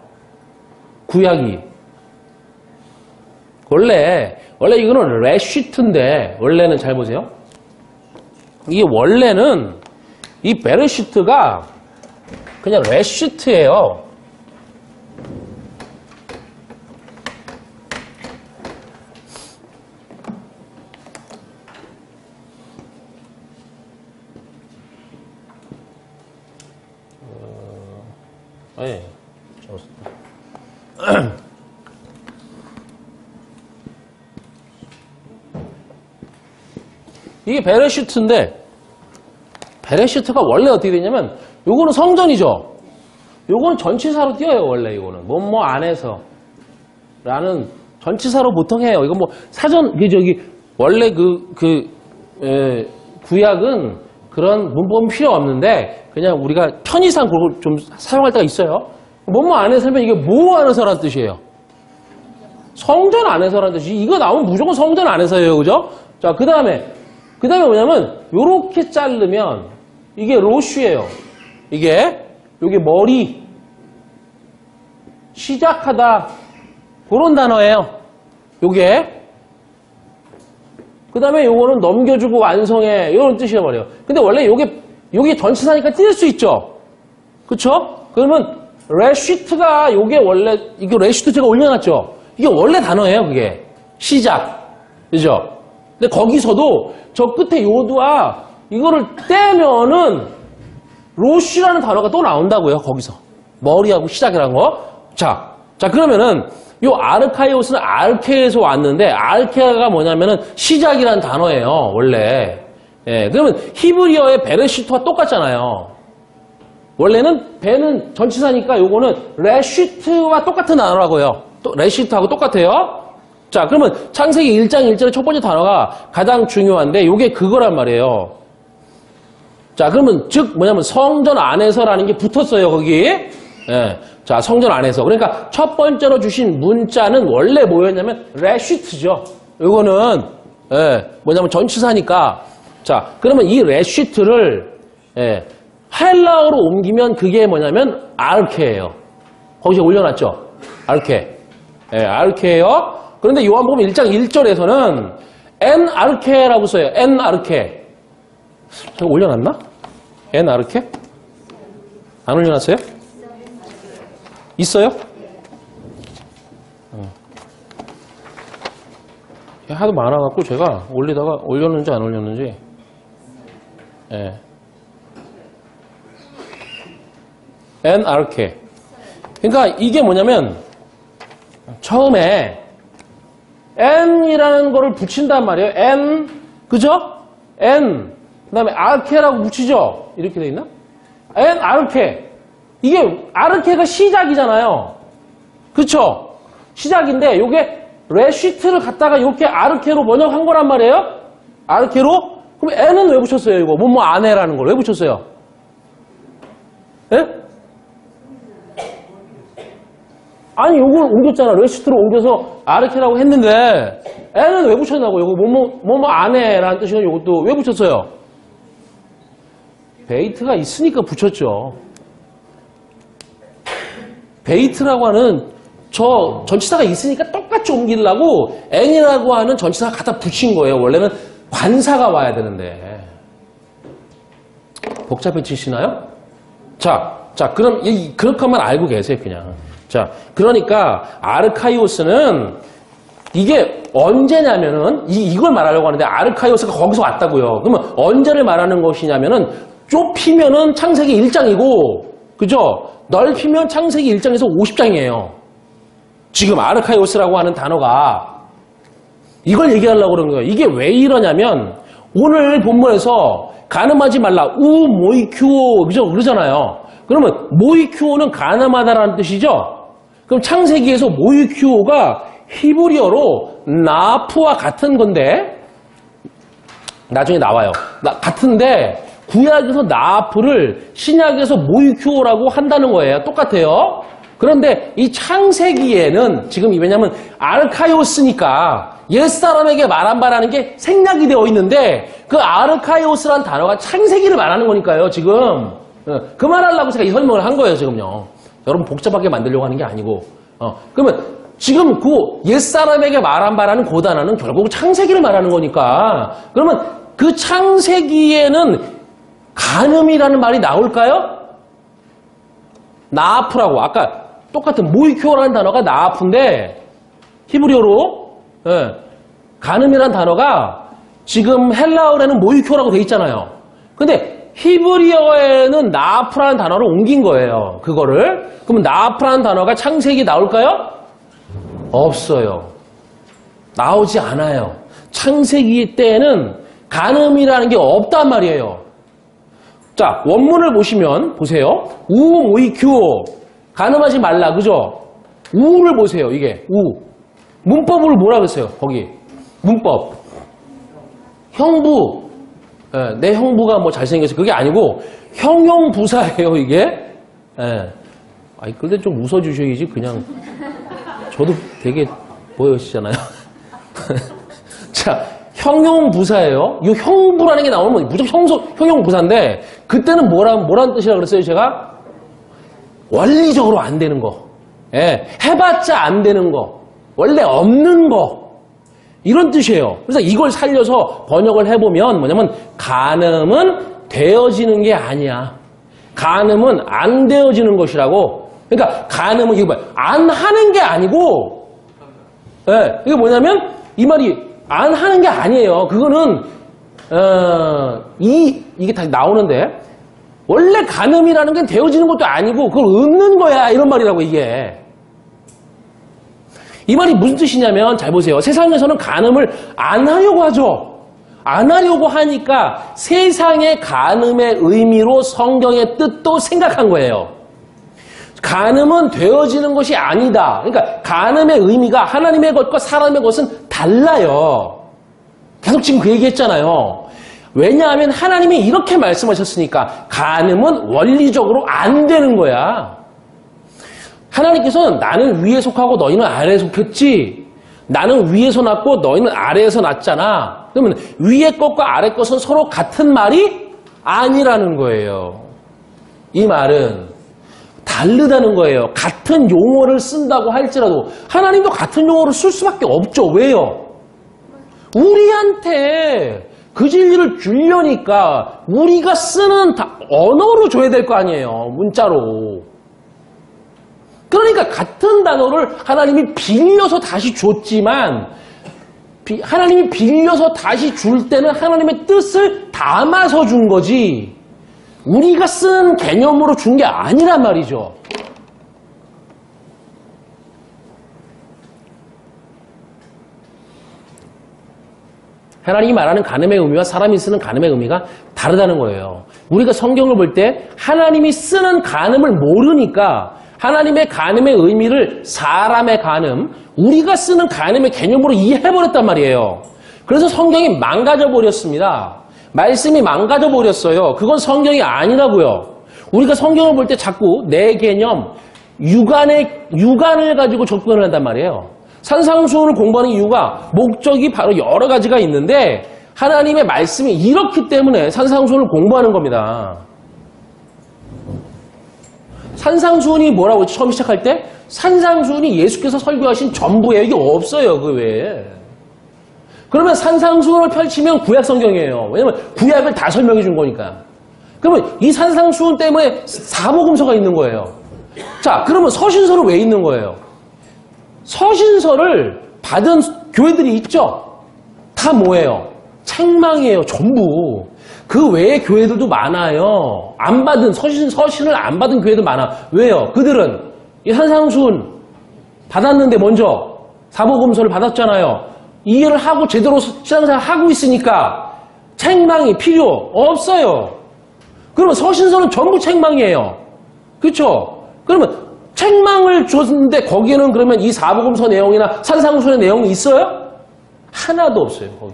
구약이. 원래 이거는 레시트인데 원래는 잘 보세요. 이게 원래는 이 베레시트가 그냥 레시트예요. 네, 이게 베레시트인데 베레시트가 원래 어떻게 되냐면 요거는 성전이죠. 요거는 전치사로 띄어요. 원래 이거는 뭐뭐 안에서 라는 전치사로 보통 해요. 이거 뭐 사전 원래 구약은 그런 문법은 필요 없는데 그냥 우리가 편의상 그걸 좀 사용할 때가 있어요. 뭐뭐 안에서 하면 이게 뭐 안에서라는 뜻이에요. 성전 안에서라는 뜻이 이거 나오면 무조건 성전 안에서예요. 그죠? 자, 그 다음에 뭐냐면 요렇게 자르면 이게 로쉬예요. 이게 머리 시작하다 그런 단어예요. 요게 그 다음에 요거는 넘겨주고 완성해. 이런 뜻이란 말이에요. 근데 원래 요게 전치사니까 띄울 수 있죠. 그쵸? 그러면 레시트가 요게 원래, 이거 레시트 제가 올려놨죠? 이게 원래 단어예요, 그게. 시작. 그죠? 근데 거기서도 저 끝에 요두와 이거를 떼면은 로쉬라는 단어가 또 나온다고요, 거기서. 머리하고 시작이라는 거. 자, 그러면은 요 아르카이오스는 아르케에서 왔는데 아르케가 뭐냐면은 시작이라는 단어예요, 원래. 예, 그러면 히브리어의 베레시트와 똑같잖아요. 원래는 배는 전치사니까 요거는 레시트와 똑같은 단어라고요. 또 레시트하고 똑같아요. 자, 그러면 창세기 1장 1절의 첫 번째 단어가 가장 중요한데 요게 그거란 말이에요. 자, 그러면 즉 뭐냐면 성전 안에서라는 게 붙었어요, 거기. 예. 자, 성전 안에서. 그러니까 첫 번째로 주신 문자는 원래 뭐였냐면 레시트죠. 요거는 뭐냐면 전치사니까. 자, 그러면 이 레시트를 헬라어로 옮기면 그게 뭐냐면 아르케예요. 거기에 올려놨죠. 아르케. 아르케예요. 그런데 요한복음 1장 1절에서는 엔 아르케라고 써요. 엔 아르케. 제가 올려놨나? 엔 아르케? 안 올려놨어요? 있어요? 하도 많아갖고 제가 올렸는지 안 올렸는지. 엔 아르케. 그러니까 이게 뭐냐면 처음에 n이라는 거를 붙인단 말이에요. n, 그죠? n, 그 다음에 아르케라고 붙이죠? 이렇게 돼 있나? n, 아르케. 이게 아르케가 시작이잖아요. 그쵸? 시작인데 요게 레시트를 갖다가 이렇게 아르케로 번역한 거란 말이에요. 아르케로? 그럼 n은 왜 붙였어요? 이거 뭐뭐 안에라는 걸 왜 붙였어요? 예? 아니 요걸 옮겼잖아. 레시트로 옮겨서 아르케라고 했는데 n은 왜 붙였냐고. 요거 뭐뭐 안에라는 뜻이고 요것도 왜 붙였어요? 베이트가 있으니까 붙였죠. 베이트라고 하는 저 전치사가 있으니까 똑같이 옮기려고 n이라고 하는 전치사가 갖다 붙인 거예요. 원래는 관사가 와야 되는데. 복잡해지시나요? 자, 그럼 그렇게만 알고 계세요, 그냥. 자, 그러니까 아르카이오스는 이게 언제냐면은 이걸 말하려고 하는데 아르카이오스가 거기서 왔다고요. 그러면 언제를 말하는 것이냐면은 좁히면은 창세기 1장이고, 그죠? 넓히면 창세기 1장에서 50장이에요. 지금 아르카이오스라고 하는 단어가 이걸 얘기하려고 그러는 거예요. 이게 왜 이러냐면 오늘 본문에서 가늠하지 말라 우 모이큐오 그러잖아요. 그러면 모이큐오는 가늠하다라는 뜻이죠. 그럼 창세기에서 모이큐오가 히브리어로 나프와 같은 건데 나중에 나와요. 같은데 구약에서 나프를 신약에서 모이큐오라고 한다는 거예요. 똑같아요. 그런데 이 창세기에는 지금 왜냐면 아르카이오스니까 옛사람에게 말한 바라는 게 생략이 되어 있는데 그 아르카이오스란 단어가 창세기를 말하는 거니까요. 지금 그 말하려고 제가 이 설명을 한 거예요. 지금요. 여러분 복잡하게 만들려고 하는 게 아니고 그러면 지금 그 옛사람에게 말한 바라는 그 단어는 결국 창세기를 말하는 거니까 그러면 그 창세기에는 간음이라는 말이 나올까요? 나아프라고 아까 똑같은 모이큐어라는 단어가 나아프인데 히브리어로 간음이라는 단어가 지금 헬라어에는 모이큐어라고 돼 있잖아요. 근데 히브리어에는 나아프라는 단어를 옮긴 거예요. 그거를. 그러면 나아프라는 단어가 창세기 나올까요? 없어요. 나오지 않아요. 창세기 때에는 간음이라는 게 없단 말이에요. 자, 원문을 보시면 보세요. 우 모이큐오 간음하지 말라, 그죠? 우를 보세요. 이게 우 문법을 뭐라 그랬어요? 거기 문법 형부 내 형부가 뭐 잘생겨서 그게 아니고 형용부사예요. 이게 아니 근데 좀 웃어주셔야지. 그냥 저도 되게 보여지잖아요. 자, 형용부사예요. 이 형부라는 게 나오면 무조건 형용부사인데 그때는 뭐라는 뜻이라고 그랬어요? 제가 원리적으로 안 되는 거, 해봤자 안 되는 거, 원래 없는 거. 이런 뜻이에요. 그래서 이걸 살려서 번역을 해보면 뭐냐면 간음은 되어지는 게 아니야. 간음은 안 되어지는 것이라고. 그러니까 간음은 이거 뭐야? 안 하는 게 아니고, 예, 이게 뭐냐면 이 말이 안 하는 게 아니에요. 그거는 이게 다시 나오는데 원래 간음이라는 게 되어지는 것도 아니고 그걸 얻는 거야 이런 말이라고 이게. 이 말이 무슨 뜻이냐면 잘 보세요. 세상에서는 간음을 안 하려고 하죠. 안 하려고 하니까 세상의 간음의 의미로 성경의 뜻도 생각한 거예요. 간음은 되어지는 것이 아니다. 그러니까 간음의 의미가 하나님의 것과 사람의 것은 달라요. 계속 지금 그 얘기했잖아요. 왜냐하면 하나님이 이렇게 말씀하셨으니까 간음은 원리적으로 안 되는 거야. 하나님께서는 나는 위에 속하고 너희는 아래에 속했지. 나는 위에서 났고 너희는 아래에서 났잖아. 그러면 위에 것과 아래 것은 서로 같은 말이 아니라는 거예요. 이 말은 다르다는 거예요. 같은 용어를 쓴다고 할지라도 하나님도 같은 용어를 쓸 수밖에 없죠. 왜요? 우리한테 그 진리를 주려니까 우리가 쓰는 언어로 줘야 될 거 아니에요. 문자로. 그러니까 같은 단어를 하나님이 빌려서 다시 줬지만 하나님이 빌려서 다시 줄 때는 하나님의 뜻을 담아서 준 거지 우리가 쓴 개념으로 준 게 아니란 말이죠. 하나님이 말하는 간음의 의미와 사람이 쓰는 간음의 의미가 다르다는 거예요. 우리가 성경을 볼 때 하나님이 쓰는 간음을 모르니까 하나님의 간음의 의미를 사람의 간음, 우리가 쓰는 간음의 개념으로 이해해버렸단 말이에요. 그래서 성경이 망가져버렸습니다. 말씀이 망가져버렸어요. 그건 성경이 아니라고요. 우리가 성경을 볼 때 자꾸 내 개념, 육안을 가지고 접근을 한단 말이에요. 산상수훈을 공부하는 이유가 목적이 바로 여러 가지가 있는데 하나님의 말씀이 이렇기 때문에 산상수훈을 공부하는 겁니다. 산상수훈이 뭐라고 했지? 처음 시작할 때? 산상수훈이 예수께서 설교하신 전부예요. 이게 없어요. 그 외에. 그러면 산상수훈을 펼치면 구약성경이에요. 왜냐면 구약을 다 설명해 준 거니까. 그러면 이 산상수훈 때문에 사복음서가 있는 거예요. 자, 그러면 서신서는 왜 있는 거예요? 서신서를 받은 교회들이 있죠? 다 뭐예요? 책망이에요. 전부. 그 외에 교회들도 많아요. 안 받은, 서신을 안 받은 교회도 많아. 왜요? 그들은 이 산상수훈 받았는데 먼저 사복음서를 받았잖아요. 이해를 하고 제대로 신앙생활 하고 있으니까 책망이 필요 없어요. 그러면 서신서는 전부 책망이에요. 그렇죠? 그러면 책망을 줬는데 거기에는 그러면 이 사복음서 내용이나 산상수훈의 내용이 있어요? 하나도 없어요. 거기.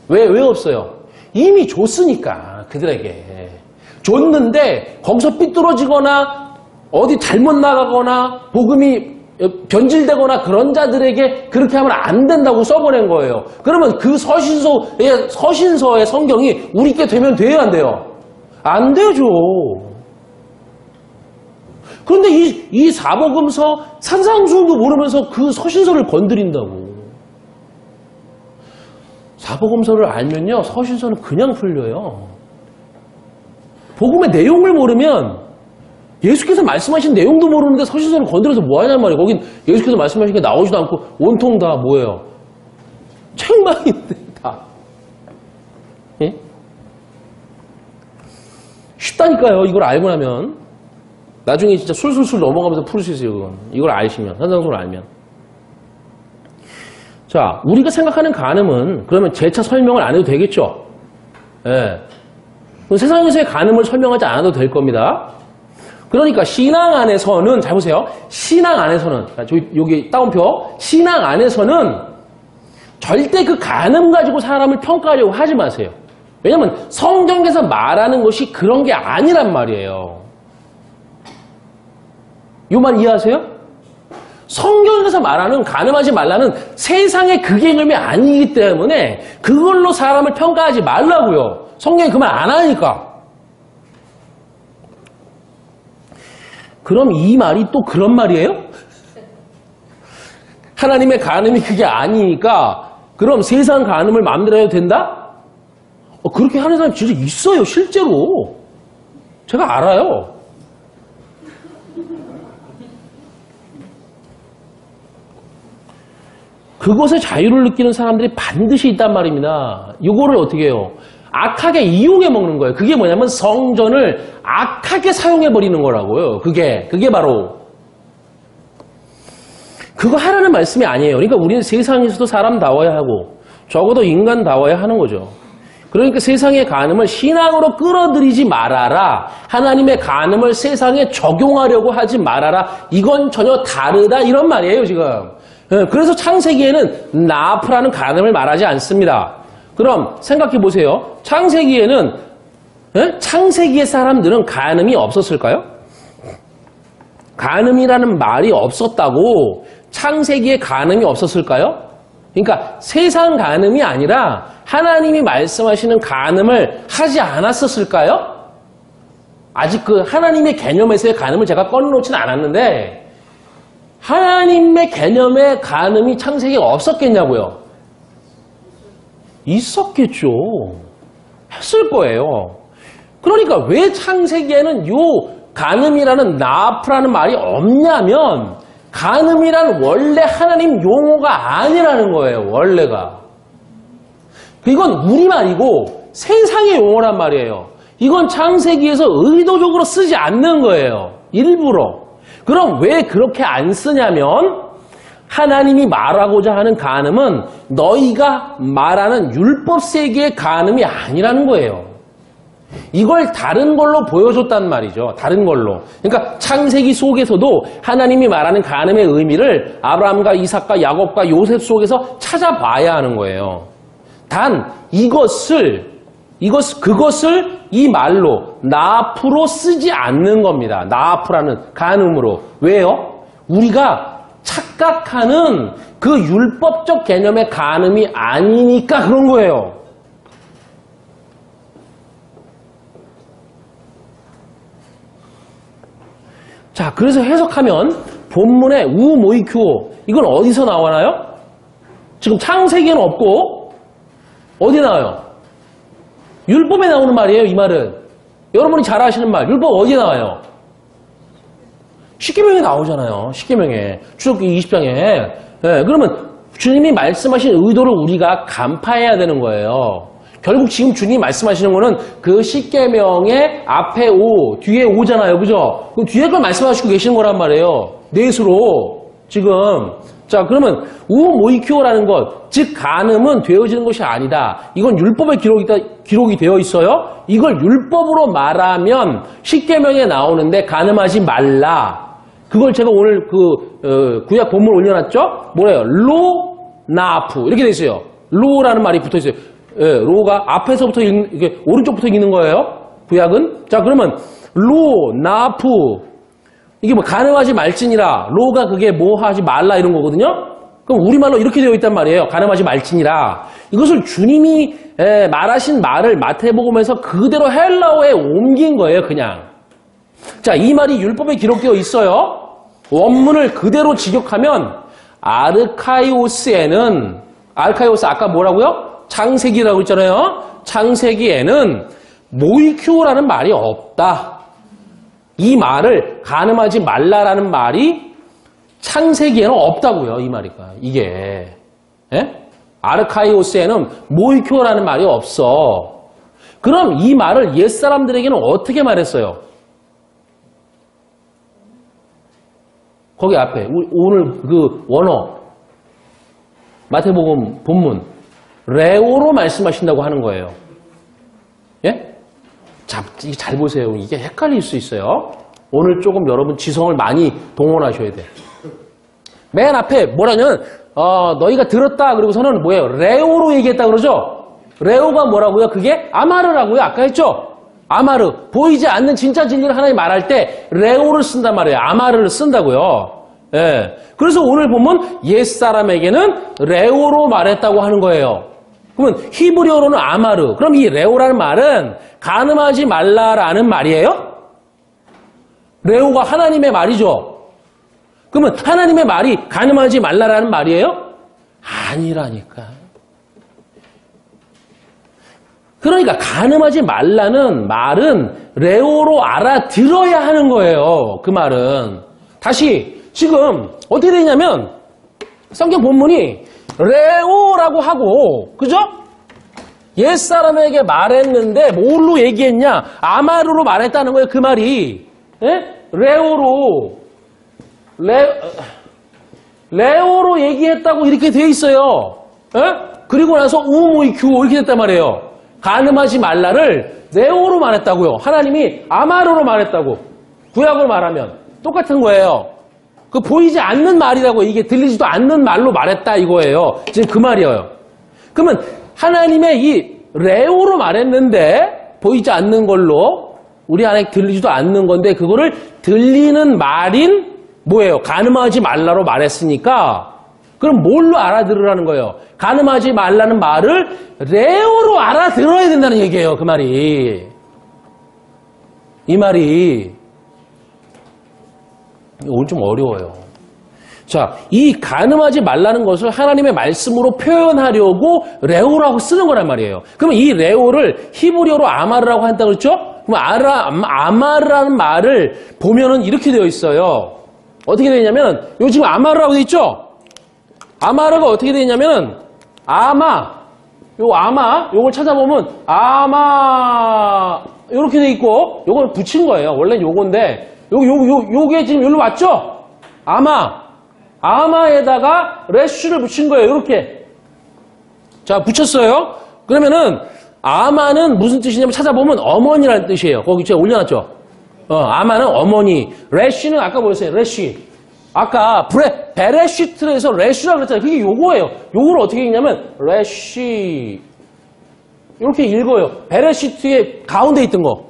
왜 없어요? 이미 줬으니까 그들에게. 줬는데 거기서 삐뚤어지거나 어디 잘못 나가거나 복음이 변질되거나 그런 자들에게 그렇게 하면 안 된다고 써보낸 거예요. 그러면 그 서신서의 성경이 우리께 되면 돼요, 안 돼요? 안 되죠. 그런데 이 사복음서 산상수훈도 모르면서 그 서신서를 건드린다고. 사복음서를 알면요, 서신서는 그냥 풀려요. 복음의 내용을 모르면 예수께서 말씀하신 내용도 모르는데 서신서를 건드려서 뭐 하냔 말이에요. 거긴 예수께서 말씀하신 게 나오지도 않고 온통 다 뭐예요? 책망인데 다. 예? 쉽다니까요. 이걸 알고 나면. 나중에 진짜 술술술 넘어가면서 풀 수 있어요. 그건. 이걸 아시면. 산상수훈을 알면. 자, 우리가 생각하는 간음은 그러면 재차 설명을 안 해도 되겠죠? 예. 세상에서의 간음을 설명하지 않아도 될 겁니다. 그러니까 신앙 안에서는, 잘 보세요. 신앙 안에서는, 여기 따옴표, 신앙 안에서는 절대 그 간음 가지고 사람을 평가하려고 하지 마세요. 왜냐면 성경에서 말하는 것이 그런 게 아니란 말이에요. 이 말 이해하세요? 성경에서 말하는 간음하지 말라는 세상의 그 개념이 아니기 때문에 그걸로 사람을 평가하지 말라고요. 성경이 그 말 안 하니까. 그럼 이 말이 또 그런 말이에요? 하나님의 간음이 그게 아니니까 그럼 세상 간음을 마음대로 해도 된다? 그렇게 하는 사람이 진짜 있어요, 실제로. 제가 알아요. 그것에 자유를 느끼는 사람들이 반드시 있단 말입니다. 이거를 어떻게 해요? 악하게 이용해 먹는 거예요. 그게 뭐냐면 성전을 악하게 사용해 버리는 거라고요. 그게 바로 그거 하라는 말씀이 아니에요. 그러니까 우리는 세상에서도 사람다워야 하고 적어도 인간다워야 하는 거죠. 그러니까 세상의 간음을 신앙으로 끌어들이지 말아라. 하나님의 간음을 세상에 적용하려고 하지 말아라. 이건 전혀 다르다 이런 말이에요 지금. 그래서 창세기에는 나아프라는 간음을 말하지 않습니다. 그럼 생각해 보세요. 창세기에는 창세기의 사람들은 간음이 없었을까요? 간음이라는 말이 없었다고 창세기에 간음이 없었을까요? 그러니까 세상 간음이 아니라 하나님이 말씀하시는 간음을 하지 않았었을까요? 아직 그 하나님의 개념에서의 간음을 제가 꺼내놓지는 않았는데 하나님의 개념의 간음이 창세기에 없었겠냐고요? 있었겠죠. 했을 거예요. 그러니까 왜 창세기에는 요 간음이라는 나아프라는 말이 없냐면 간음이란 원래 하나님 용어가 아니라는 거예요. 원래가. 이건 우리말이고 세상의 용어란 말이에요. 이건 창세기에서 의도적으로 쓰지 않는 거예요. 일부러. 그럼 왜 그렇게 안 쓰냐면 하나님이 말하고자 하는 간음은 너희가 말하는 율법 세계의 간음이 아니라는 거예요. 이걸 다른 걸로 보여줬단 말이죠. 다른 걸로. 그러니까 창세기 속에서도 하나님이 말하는 간음의 의미를 아브라함과 이삭과 야곱과 요셉 속에서 찾아봐야 하는 거예요. 단 그것을 이 말로 나아프로 쓰지 않는 겁니다. 나아프라는 간음으로. 왜요? 우리가 착각하는 그 율법적 개념의 간음이 아니니까 그런 거예요. 자, 그래서 해석하면 본문의 우모이큐오 이건 어디서 나와나요? 지금 창세기에는 없고 어디 나와요? 율법에 나오는 말이에요. 이 말은 여러분이 잘 아시는 말 율법 어디에 나와요? 십계명에 나오잖아요. 십계명에 출애굽기 20장에 그러면 주님이 말씀하신 의도를 우리가 간파해야 되는 거예요. 결국 지금 주님이 말씀하시는 거는 그 십계명의 앞에 오, 뒤에 오잖아요. 그죠? 그럼 뒤에 걸 말씀하시고 계시는 거란 말이에요. 넷으로 지금. 자, 그러면 우모이큐오라는 것, 즉 간음은 되어지는 것이 아니다. 이건 율법에 기록이 되어 있어요. 이걸 율법으로 말하면 십계명에 나오는데 간음하지 말라. 그걸 제가 오늘 구약 본문 올려놨죠? 뭐래요? 로, 나아프 이렇게 돼 있어요. 로라는 말이 붙어 있어요. 예, 로가 앞에서부터 이게 오른쪽부터 읽는 거예요. 구약은. 자, 그러면 로, 나아프 이게 뭐 간음하지 말지니라. 로가 그게 뭐 하지 말라 이런 거거든요. 그럼 우리말로 이렇게 되어 있단 말이에요. 간음하지 말지니라. 이것을 주님이 말하신 말을 마태복음에서 그대로 헬라어에 옮긴 거예요. 그냥. 자, 이 말이 율법에 기록되어 있어요. 원문을 그대로 직역하면 아르카이오스에는 아르카이오스 아까 뭐라고요? 창세기라고 했잖아요. 창세기에는 모이큐라는 말이 없다. 이 말을 간음하지 말라라는 말이 창세기에는 없다고요. 이 말이니까 이게 아르카이오스에는 모이큐라는 말이 없어. 그럼 이 말을 옛사람들에게는 어떻게 말했어요? 거기 앞에 오늘 그 원어 마태복음 본문 레오로 말씀하신다고 하는 거예요. 예? 자, 잘 보세요. 이게 헷갈릴 수 있어요. 오늘 조금 여러분 지성을 많이 동원하셔야 돼. 맨 앞에 뭐라냐면 너희가 들었다 그러고서는 뭐예요? 레오로 얘기했다 그러죠? 레오가 뭐라고요? 그게 아마르라고요. 아까 했죠? 아마르. 보이지 않는 진짜 진리를 하나님 말할 때 레오를 쓴단 말이에요. 아마르를 쓴다고요. 예. 그래서 오늘 보면 옛사람에게는 레오로 말했다고 하는 거예요. 그러면 히브리어로는 아마르. 그럼 이 레오라는 말은 간음하지 말라라는 말이에요? 레오가 하나님의 말이죠. 그러면 하나님의 말이 간음하지 말라라는 말이에요? 아니라니까. 그러니까 간음하지 말라는 말은 레오로 알아들어야 하는 거예요. 그 말은. 다시 지금 어떻게 되냐면 성경 본문이 레오라고 하고 그죠? 옛사람에게 말했는데 뭘로 얘기했냐? 아마르로 말했다는 거예요. 그 말이. 예? 레오로 얘기했다고 이렇게 돼 있어요. 예? 그리고 나서 우모이큐 이렇게 됐단 말이에요. 간음하지 말라를 레오로 말했다고요. 하나님이 아마르로 말했다고. 구약으로 말하면 똑같은 거예요. 그 보이지 않는 말이라고 이게 들리지도 않는 말로 말했다 이거예요. 지금 그 말이에요. 그러면 하나님의 이 레오로 말했는데 보이지 않는 걸로 우리 안에 들리지도 않는 건데 그거를 들리는 말인 뭐예요? 간음하지 말라로 말했으니까 그럼 뭘로 알아들으라는 거예요? 간음하지 말라는 말을 레오로 알아들어야 된다는 얘기예요. 그 말이. 이 말이 오늘 좀 어려워요. 자, 이 간음하지 말라는 것을 하나님의 말씀으로 표현하려고 레오라고 쓰는 거란 말이에요. 그러면 이 레오를 히브리어로 아마르라고 한다 그랬죠? 그럼 아마르라는 말을 보면은 이렇게 되어 있어요. 어떻게 되어 있냐면 요 지금 아마르라고 되어 있죠? 아마르가 어떻게 되어 있냐면은 요걸 찾아보면 요렇게 되어 있고 요걸 붙인 거예요. 원래 요건데 요게 지금 여기로 왔죠? 아마에다가 레쉬를 붙인 거예요. 이렇게. 자, 붙였어요. 그러면은 아마는 무슨 뜻이냐면 찾아보면 어머니라는 뜻이에요. 거기 제가 올려놨죠? 아마는 어머니. 레쉬는 아까 뭐였어요? 레쉬. 아까 베레시트에서 레쉬라고 그랬잖아요. 그게 요거예요. 요거를 어떻게 읽냐면 레쉬. 이렇게 읽어요. 베레시트의 가운데 있던 거.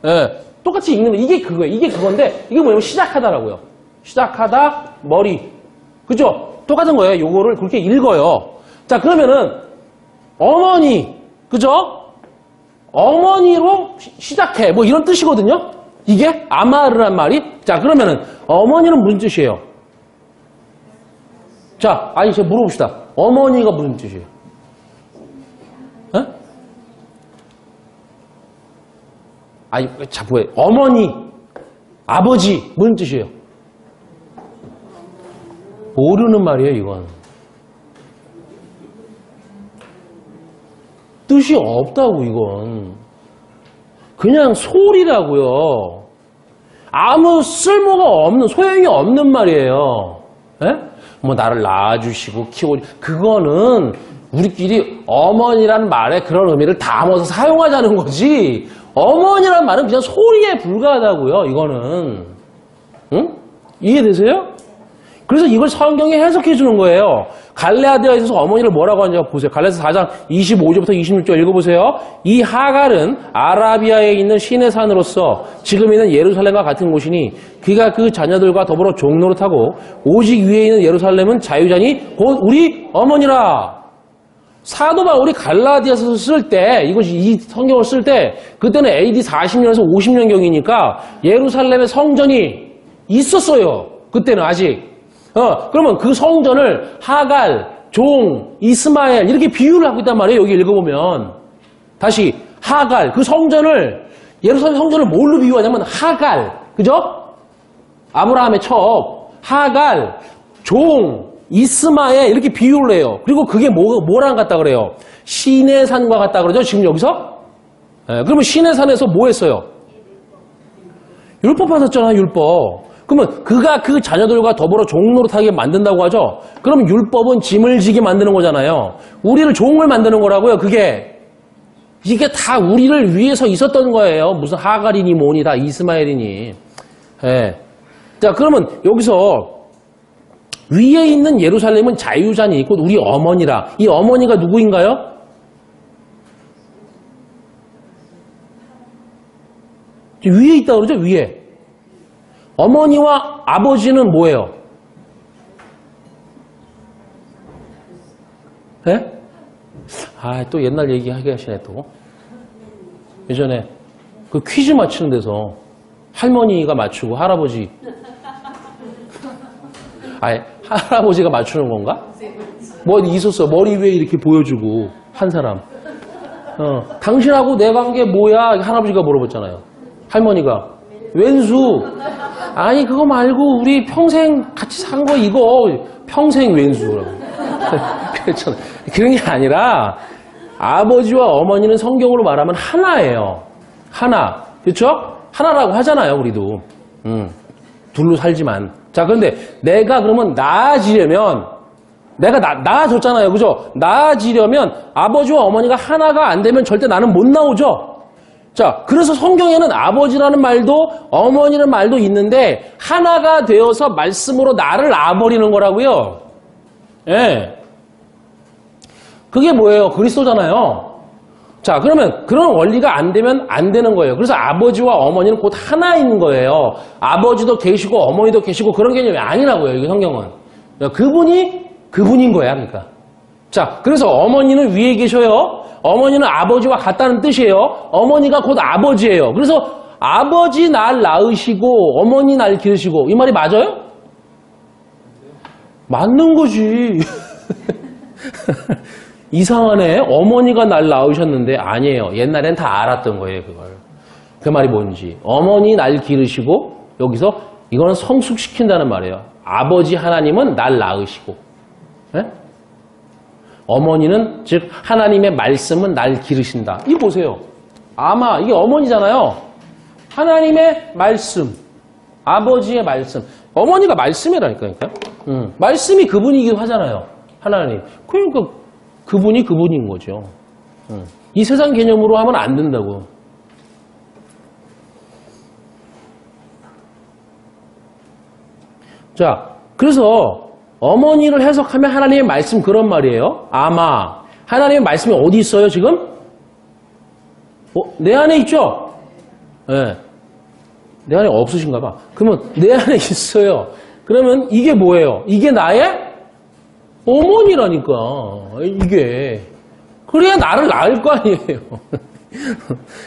예. 똑같이 읽는 거. 이게 그거예요. 이게 그건데 이게 뭐냐면 시작하다라고요. 시작하다 머리. 그죠? 똑같은 거예요. 요거를 그렇게 읽어요. 자, 그러면은 어머니. 그죠? 어머니로 시작해. 뭐 이런 뜻이거든요. 이게 아마르란 말이. 자, 그러면은 어머니는 무슨 뜻이에요? 자, 아니 제가 물어봅시다. 어머니가 무슨 뜻이에요? 에? 아니, 자꾸 해. 어머니, 아버지 무슨 뜻이에요? 모르는 말이에요, 이건. 뜻이 없다고, 이건. 그냥 소리라고요. 아무 쓸모가 없는, 소용이 없는 말이에요. 에? 뭐, 나를 낳아주시고, 그거는 우리끼리 어머니라는 말에 그런 의미를 담아서 사용하자는 거지. 어머니라는 말은 그냥 소리에 불과하다고요, 이거는. 응? 이해되세요? 그래서 이걸 성경에 해석해 주는 거예요. 갈레아디아에 있어서 어머니를 뭐라고 하는지 보세요. 갈레아디아서 4장 25절부터 26절 읽어보세요. 이 하갈은 아라비아에 있는 시내 산으로서 지금 있는 예루살렘과 같은 곳이니 그가 그 자녀들과 더불어 종노릇하고 오직 위에 있는 예루살렘은 자유자니 곧 우리 어머니라. 사도 바울이 갈라디아서 쓸 때, 이 성경을 쓸 때, 그때는 AD 40년에서 50년경이니까 예루살렘의 성전이 있었어요. 그때는 아직. 그러면 그 성전을 하갈, 종, 이스마엘 이렇게 비유를 하고 있단 말이에요. 여기 읽어보면. 다시 하갈, 그 성전을 예루살렘 성전을 뭘로 비유하냐면 하갈, 그죠? 아브라함의 첩, 하갈, 종, 이스마엘 이렇게 비유를 해요. 그리고 그게 뭐랑 같다 그래요? 시내산과 같다 그러죠? 지금 여기서? 그러면 시내산에서 뭐 했어요? 율법 받았잖아요. 율법. 그러면 그가 그 자녀들과 더불어 종노릇하게 만든다고 하죠? 그러면 율법은 짐을 지게 만드는 거잖아요. 우리를 종을 만드는 거라고요. 이게 다 우리를 위해서 있었던 거예요. 무슨 하갈이니 뭐니 다 이스마엘이니. 예. 자, 그러면 여기서 위에 있는 예루살렘은 자유자니 곧 우리 어머니라. 이 어머니가 누구인가요? 위에 있다고 그러죠? 위에. 어머니와 아버지는 뭐예요? 예? 또 옛날 얘기하게 하시네 또. 예전에 그 퀴즈 맞추는 데서 할머니가 맞추고 할아버지 할아버지가 맞추는 건가? 뭐 있었어. 머리 위에 이렇게 보여주고 한 사람. 당신하고 내 관계 뭐야? 할아버지가 물어봤잖아요. 할머니가. 왼수. 아니, 그거 말고 우리 평생 같이 산 거 이거. 평생 왼수라고. 그렇잖아요. 그런 게 아니라 아버지와 어머니는 성경으로 말하면 하나예요. 하나. 그렇죠? 하나라고 하잖아요, 우리도. 둘로 살지만. 자, 그런데 내가 그러면 나아지려면 내가 나아졌잖아요. 그죠? 나아지려면 아버지와 어머니가 하나가 안 되면 절대 나는 못 나오죠? 자, 그래서 성경에는 아버지라는 말도 어머니라는 말도 있는데 하나가 되어서 말씀으로 나를 낳아버리는 거라고요. 예. 그게 뭐예요? 그리스도잖아요. 자, 그러면 그런 원리가 안 되면 안 되는 거예요. 그래서 아버지와 어머니는 곧 하나인 거예요. 아버지도 계시고 어머니도 계시고 그런 개념이 아니라고요. 이게 성경은. 그분인 거야. 그러니까. 자, 그래서 어머니는 위에 계셔요. 어머니는 아버지와 같다는 뜻이에요. 어머니가 곧 아버지예요. 그래서 아버지 날 낳으시고 어머니 날 기르시고 이 말이 맞아요? 맞는 거지. 이상하네. 어머니가 날 낳으셨는데 아니에요. 옛날엔 다 알았던 거예요. 그걸. 그 말이 뭔지. 어머니 날 기르시고 여기서 이거는 성숙시킨다는 말이에요. 아버지 하나님은 날 낳으시고 네? 어머니는 즉 하나님의 말씀은 날 기르신다. 이거 보세요. 아마 이게 어머니잖아요. 하나님의 말씀, 아버지의 말씀. 어머니가 말씀이라니까요. 말씀이 그분이기도 하잖아요. 하나님. 그러니까 그분이 그분인 거죠. 이 세상 개념으로 하면 안 된다고. 자, 그래서 어머니를 해석하면 하나님의 말씀 그런 말이에요. 아마 하나님의 말씀이 어디 있어요 지금? 내 안에 있죠? 네. 내 안에 없으신가 봐. 그러면 내 안에 있어요. 그러면 이게 뭐예요? 이게 나의 어머니라니까. 이게. 그래야 나를 낳을 거 아니에요.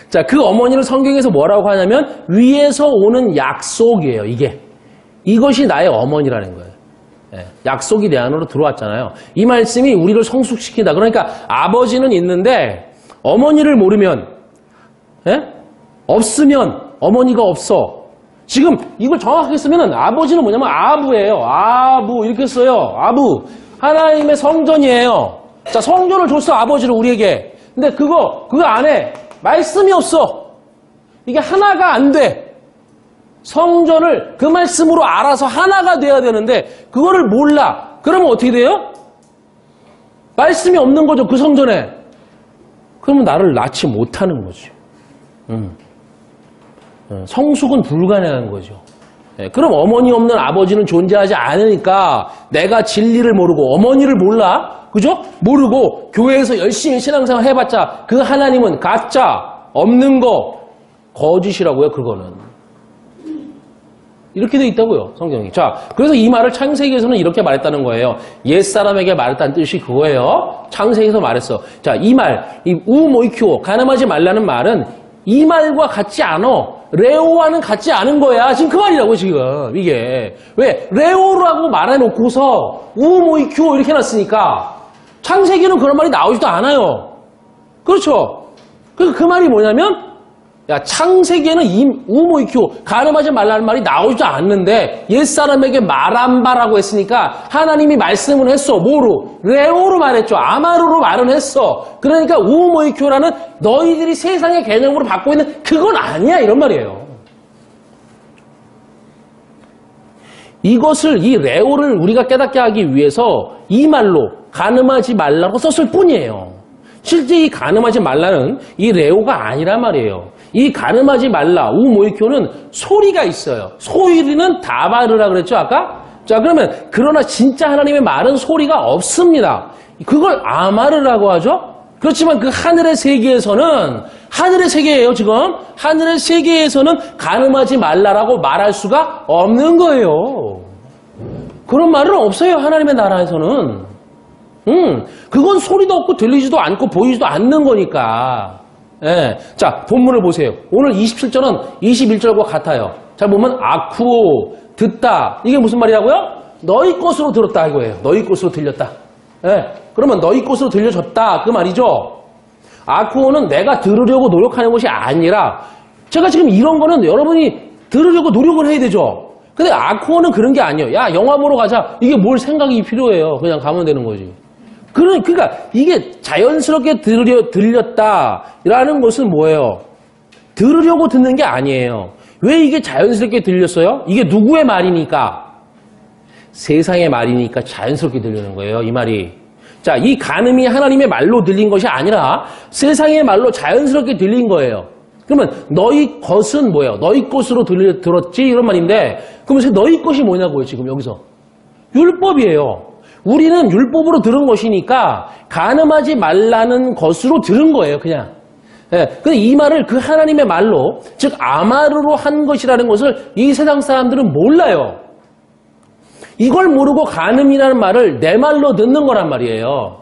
자, 그 어머니를 성경에서 뭐라고 하냐면 위에서 오는 약속이에요. 이게. 이것이 나의 어머니라는 거예요. 예, 약속이 내 안으로 들어왔잖아요. 이 말씀이 우리를 성숙시킨다. 그러니까 아버지는 있는데 어머니를 모르면 예? 없으면 어머니가 없어. 지금 이걸 정확하게 쓰면 아버지는 뭐냐면 아부예요. 아부 이렇게 써요. 아부. 하나님의 성전이에요. 자, 성전을 줬어 아버지를 우리에게. 근데 그 안에 말씀이 없어. 이게 하나가 안 돼. 성전을 그 말씀으로 알아서 하나가 돼야 되는데 그거를 몰라. 그러면 어떻게 돼요? 말씀이 없는 거죠. 그 성전에. 그러면 나를 낳지 못하는 거죠. 성숙은 불가능한 거죠. 그럼 어머니 없는 아버지는 존재하지 않으니까 내가 진리를 모르고 어머니를 몰라. 그죠? 모르고 교회에서 열심히 신앙생활 해봤자 그 하나님은 가짜, 없는 거, 거짓이라고요. 그거는. 이렇게 돼 있다고요. 성경이. 자, 그래서 이 말을 창세기에서는 이렇게 말했다는 거예요. 옛사람에게 말했다는 뜻이 그거예요. 창세기에서 말했어. 자, 이 말, 이 우모이큐, 가늠하지 말라는 말은 이 말과 같지 않아. 레오와는 같지 않은 거야. 지금 그 말이라고 지금 이게. 왜? 레오라고 말해놓고서 우모이큐 이렇게 해놨으니까 창세기는 그런 말이 나오지도 않아요. 그렇죠? 그 말이 뭐냐면 야, 창세기에는 우모이큐, 가늠하지 말라는 말이 나오지도 않는데 옛사람에게 말한 바라고 했으니까 하나님이 말씀을 했어. 뭐로? 레오로 말했죠. 아마르로 말은 했어. 그러니까 우모이큐라는 너희들이 세상의 개념으로 받고 있는 그건 아니야. 이런 말이에요. 이것을, 이 레오를 우리가 깨닫게 하기 위해서 이 말로 가늠하지 말라고 썼을 뿐이에요. 실제 이 가늠하지 말라는 이 레오가 아니란 말이에요. 이 가늠하지 말라, 우모이큐는 소리가 있어요. 소리는 다바르라 그랬죠, 아까? 자, 그러면, 그러나 진짜 하나님의 말은 소리가 없습니다. 그걸 아마르라고 하죠? 그렇지만 그 하늘의 세계에서는, 하늘의 세계예요, 지금. 하늘의 세계에서는 가늠하지 말라라고 말할 수가 없는 거예요. 그런 말은 없어요, 하나님의 나라에서는. 그건 소리도 없고 들리지도 않고 보이지도 않는 거니까. 예. 자, 본문을 보세요. 오늘 27절은 21절과 같아요. 잘 보면 아쿠오, 듣다. 이게 무슨 말이라고요? 너희 것으로 들었다 이거예요. 너희 것으로 들렸다. 예. 그러면 너희 것으로 들려졌다 그 말이죠. 아쿠오는 내가 들으려고 노력하는 것이 아니라 제가 지금 이런 거는 여러분이 들으려고 노력을 해야 되죠. 근데 아쿠오는 그런 게 아니에요. 야, 영화 보러 가자. 이게 뭘 생각이 필요해요. 그냥 가면 되는 거지. 그러니까 이게 자연스럽게 들렸다라는 것은 뭐예요? 들으려고 듣는 게 아니에요. 왜 이게 자연스럽게 들렸어요? 이게 누구의 말이니까? 세상의 말이니까 자연스럽게 들리는 거예요. 이 말이. 자, 이 간음이 하나님의 말로 들린 것이 아니라 세상의 말로 자연스럽게 들린 거예요. 그러면 너희 것은 뭐예요? 너희 것으로 들었지? 이런 말인데 그러면 너희 것이 뭐냐고요, 지금 여기서. 율법이에요. 우리는 율법으로 들은 것이니까 간음하지 말라는 것으로 들은 거예요, 그냥. 예, 근데 이 말을 그 하나님의 말로, 즉 아마르로 한 것이라는 것을 이 세상 사람들은 몰라요. 이걸 모르고 간음이라는 말을 내 말로 듣는 거란 말이에요.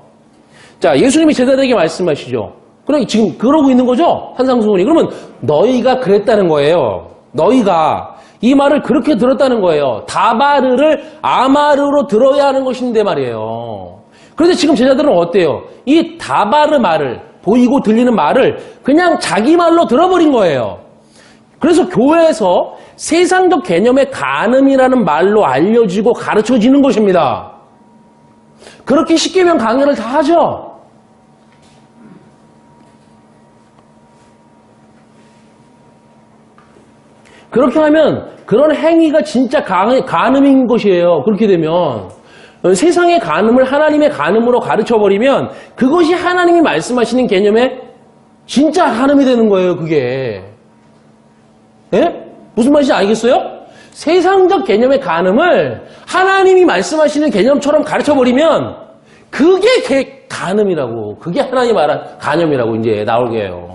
자, 예수님이 제자들에게 말씀하시죠. 그럼 지금 그러고 있는 거죠? 산상수훈이. 그러면 너희가 그랬다는 거예요. 너희가 이 말을 그렇게 들었다는 거예요. 다바르를 아마르로 들어야 하는 것인데 말이에요. 그런데 지금 제자들은 어때요? 이 다바르 말을, 보이고 들리는 말을 그냥 자기 말로 들어버린 거예요. 그래서 교회에서 세상적 개념의 간음이라는 말로 알려지고 가르쳐지는 것입니다. 그렇게 십계명 강연을 다 하죠. 그렇게 하면 그런 행위가 진짜 간음인 것이에요. 그렇게 되면 세상의 간음을 하나님의 간음으로 가르쳐버리면 그것이 하나님이 말씀하시는 개념의 진짜 간음이 되는 거예요. 그게. 예? 무슨 말인지 알겠어요? 세상적 개념의 간음을 하나님이 말씀하시는 개념처럼 가르쳐버리면 그게 간음이라고. 그게 하나님이 말한 간염이라고 이제 나오게 해요.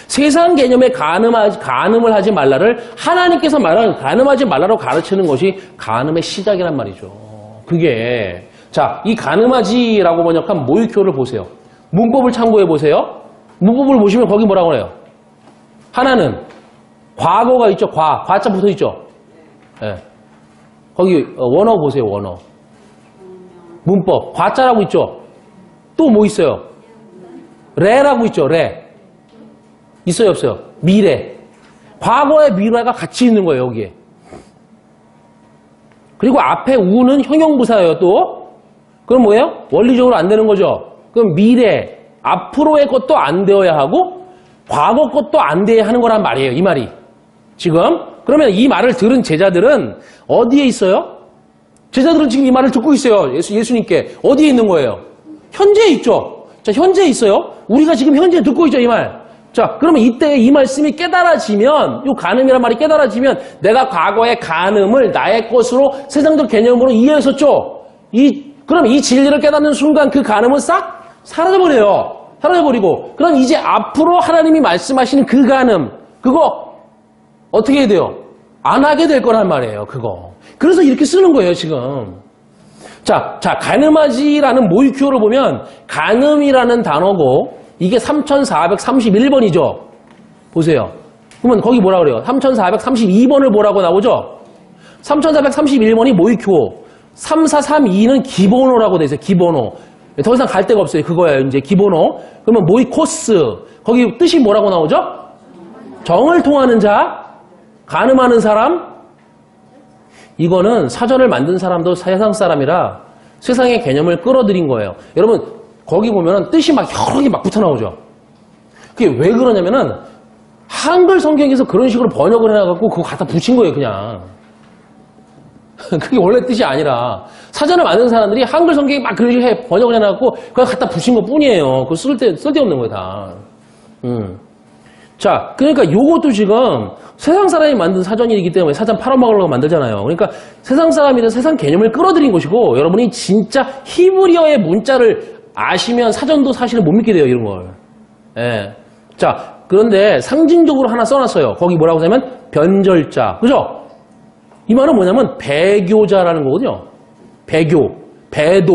세상 개념의 간음을 하지 말라를 하나님께서 말한 간음하지 말라로 가르치는 것이 간음의 시작이란 말이죠. 그게. 자, 이 간음하지라고 번역한 모의교를 보세요. 문법을 참고해 보세요. 문법을 보시면 거기 뭐라고 그래요? 하나는 과거가 있죠. 과자 붙어 있죠. 예. 거기 원어 보세요. 원어. 문법. 과자라고 있죠. 또 뭐 있어요? 레라고 있죠. 레. 있어요, 없어요? 미래. 과거의 미래가 같이 있는 거예요, 여기에. 그리고 앞에 우는 형용부사예요, 또. 그럼 뭐예요? 원리적으로 안 되는 거죠. 그럼 미래, 앞으로의 것도 안 되어야 하고 과거 것도 안 돼야 하는 거란 말이에요, 이 말이. 지금. 그러면 이 말을 들은 제자들은 어디에 있어요? 제자들은 지금 이 말을 듣고 있어요, 예수님께. 어디에 있는 거예요? 현재에 있죠. 자, 현재에 있어요. 우리가 지금 현재 듣고 있죠, 이 말. 자, 그러면 이때 이 말씀이 깨달아지면, 이 간음이란 말이 깨달아지면 내가 과거의 간음을 나의 것으로 세상적 개념으로 이해했었죠. 그럼 이 진리를 깨닫는 순간 그 간음은 싹 사라져버려요. 사라져버리고. 그럼 이제 앞으로 하나님이 말씀하시는 그 간음, 그거 어떻게 해야 돼요? 안 하게 될 거란 말이에요, 그거. 그래서 이렇게 쓰는 거예요, 지금. 자, 간음하지라는 모의큐어를 보면 간음이라는 단어고 이게 3431번이죠. 보세요. 그러면 거기 뭐라 그래요? 3432번을 보라고 나오죠? 3431번이 모의큐어. 3432는 기본어라고 돼 있어요. 기본어. 더 이상 갈 데가 없어요. 그거예요. 이제 기본어. 그러면 모의코스. 거기 뜻이 뭐라고 나오죠? 정을 통하는 자, 간음하는 사람. 이거는 사전을 만든 사람도 세상 사람이라 세상의 개념을 끌어들인 거예요. 여러분 거기 보면은 뜻이 막 여러 개 막 붙어 나오죠. 그게 왜 그러냐면은 한글 성경에서 그런 식으로 번역을 해놔갖고 그거 갖다 붙인 거예요, 그냥. 그게 원래 뜻이 아니라 사전을 만든 사람들이 한글 성경에 막 그런 식으로 번역을 해놔갖고 그걸 갖다 붙인 것 뿐이에요. 그거 쓸데없는 거예요, 다. 자, 그러니까 요것도 지금 세상 사람이 만든 사전이기 때문에 사전 팔아먹으려고 만들잖아요. 그러니까 세상 사람이든 세상 개념을 끌어들인 것이고 여러분이 진짜 히브리어의 문자를 아시면 사전도 사실은 못 믿게 돼요, 이런 걸. 예. 자, 그런데 상징적으로 하나 써놨어요. 거기 뭐라고 하냐면 변절자. 그죠? 이 말은 뭐냐면 배교자라는 거거든요. 배교, 배도.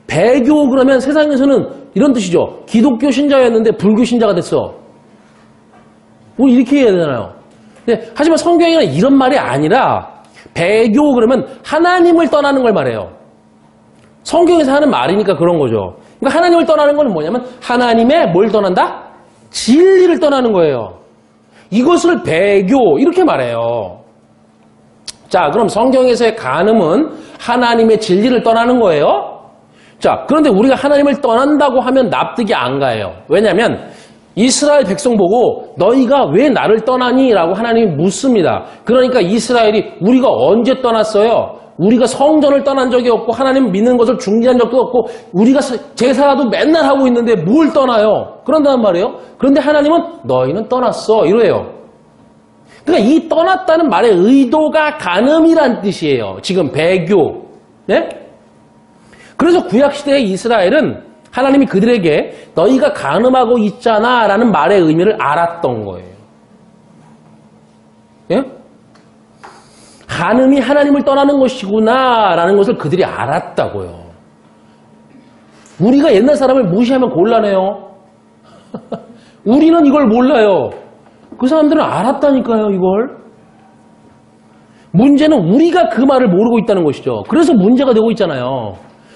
배교 그러면 세상에서는 이런 뜻이죠. 기독교 신자였는데 불교 신자가 됐어. 우리 이렇게 해야 되잖아요. 근데 하지만 성경에는 이런 말이 아니라 배교 그러면 하나님을 떠나는 걸 말해요. 성경에서 하는 말이니까 그런 거죠. 그러니까 하나님을 떠나는 건 뭐냐면 하나님의 뭘 떠난다? 진리를 떠나는 거예요. 이것을 배교 이렇게 말해요. 자, 그럼 성경에서의 간음은 하나님의 진리를 떠나는 거예요. 자, 그런데 우리가 하나님을 떠난다고 하면 납득이 안 가요. 왜냐하면 이스라엘 백성 보고 너희가 왜 나를 떠나니? 라고 하나님이 묻습니다. 그러니까 이스라엘이 우리가 언제 떠났어요? 우리가 성전을 떠난 적이 없고 하나님 믿는 것을 중지한 적도 없고 우리가 제사라도 맨날 하고 있는데 뭘 떠나요? 그런단 말이에요. 그런데 하나님은 너희는 떠났어 이래요. 그러니까 이 떠났다는 말의 의도가 간음이란 뜻이에요. 지금 배교. 네? 그래서 구약시대의 이스라엘은 하나님이 그들에게 너희가 간음하고 있잖아 라는 말의 의미를 알았던 거예요. 예? 간음이 하나님을 떠나는 것이구나 라는 것을 그들이 알았다고요. 우리가 옛날 사람을 무시하면 곤란해요. 우리는 이걸 몰라요. 그 사람들은 알았다니까요, 이걸. 문제는 우리가 그 말을 모르고 있다는 것이죠. 그래서 문제가 되고 있잖아요.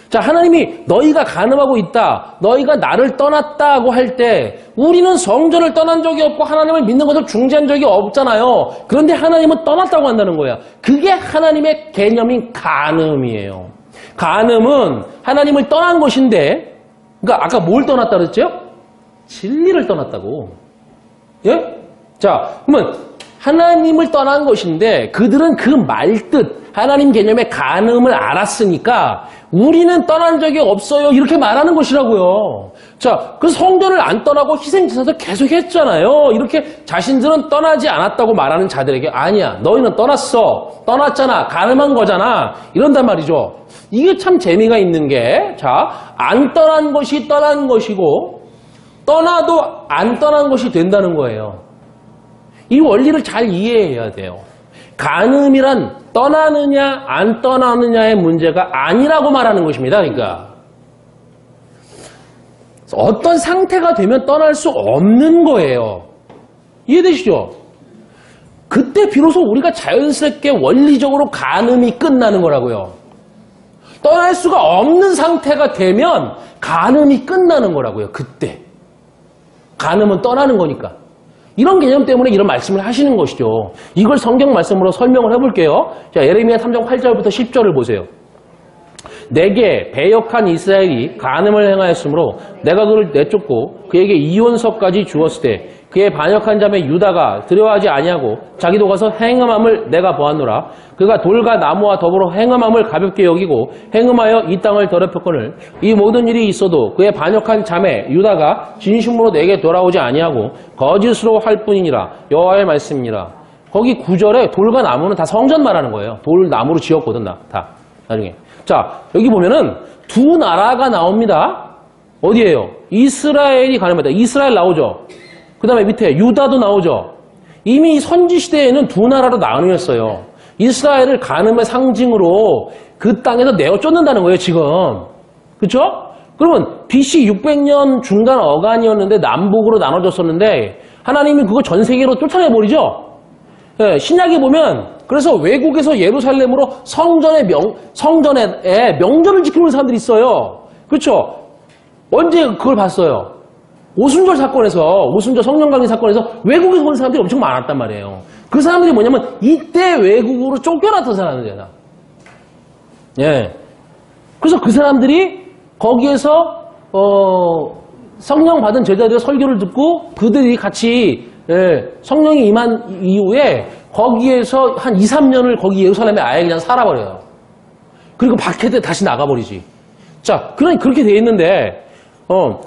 자, 하나님이 너희가 간음하고 있다, 너희가 나를 떠났다고 할 때 우리는 성전을 떠난 적이 없고 하나님을 믿는 것을 중지한 적이 없잖아요. 그런데 하나님은 떠났다고 한다는 거야. 그게 하나님의 개념인 간음이에요. 간음은 하나님을 떠난 것인데, 그러니까 아까 뭘 떠났다 그랬죠? 진리를 떠났다고. 예? 자, 그러면 하나님을 떠난 것인데 그들은 그 말뜻 하나님 개념의 간음을 알았으니까 우리는 떠난 적이 없어요 이렇게 말하는 것이라고요. 자, 그 성전을 안 떠나고 희생제사도 계속 했잖아요. 이렇게 자신들은 떠나지 않았다고 말하는 자들에게 아니야, 너희는 떠났어, 떠났잖아, 간음한 거잖아 이런단 말이죠. 이게 참 재미가 있는 게, 자, 안 떠난 것이 떠난 것이고 떠나도 안 떠난 것이 된다는 거예요. 이 원리를 잘 이해해야 돼요. 간음이란 떠나느냐 안 떠나느냐의 문제가 아니라고 말하는 것입니다. 그러니까 어떤 상태가 되면 떠날 수 없는 거예요. 이해되시죠? 그때 비로소 우리가 자연스럽게 원리적으로 간음이 끝나는 거라고요. 떠날 수가 없는 상태가 되면 간음이 끝나는 거라고요. 그때 간음은 떠나는 거니까. 이런 개념 때문에 이런 말씀을 하시는 것이죠. 이걸 성경 말씀으로 설명을 해볼게요. 자, 예레미야 3장 8절부터 10절을 보세요. 내게 배역한 이스라엘이 간음을 행하였으므로 내가 그를 내쫓고 그에게 이혼서까지 주었을 때 그의 반역한 자매 유다가 두려워하지 아니하고 자기도 가서 행음함을 내가 보았노라. 그가 돌과 나무와 더불어 행음함을 가볍게 여기고 행음하여 이 땅을 더럽혔거늘 이 모든 일이 있어도 그의 반역한 자매 유다가 진심으로 내게 돌아오지 아니하고 거짓으로 할 뿐이니라. 여호와의 말씀이니라. 거기 9절에 돌과 나무는 다 성전 말하는 거예요. 돌, 나무로 지었거든 다 나중에. 자, 여기 보면은 두 나라가 나옵니다. 어디예요? 이스라엘이 가늠하다. 이스라엘 나오죠. 그 다음에 밑에 유다도 나오죠. 이미 선지시대에는 두 나라로 나누었어요. 이스라엘을 간음의 상징으로 그 땅에서 내어 쫓는다는 거예요, 지금. 그렇죠? 그러면 BC 600년 중간 어간이었는데 남북으로 나눠졌었는데 하나님이 그거 전 세계로 쫓아내버리죠. 네, 신약에 보면 그래서 외국에서 예루살렘으로 성전에 명절을 지키는 사람들이 있어요. 그렇죠? 언제 그걸 봤어요? 오순절 사건에서, 오순절 성령 강림 사건에서 외국에서 온 사람들이 엄청 많았단 말이에요. 그 사람들이 뭐냐면 이때 외국으로 쫓겨났던 사람들이야. 예. 그래서 그 사람들이 거기에서 성령 받은 제자들의 설교를 듣고 그들이 같이 성령이 임한 이후에 거기에서 한 2, 3년을 거기 예루살렘에 아예 그냥 살아버려요. 그리고 박해때 다시 나가버리지. 자, 그러니 그렇게 돼 있는데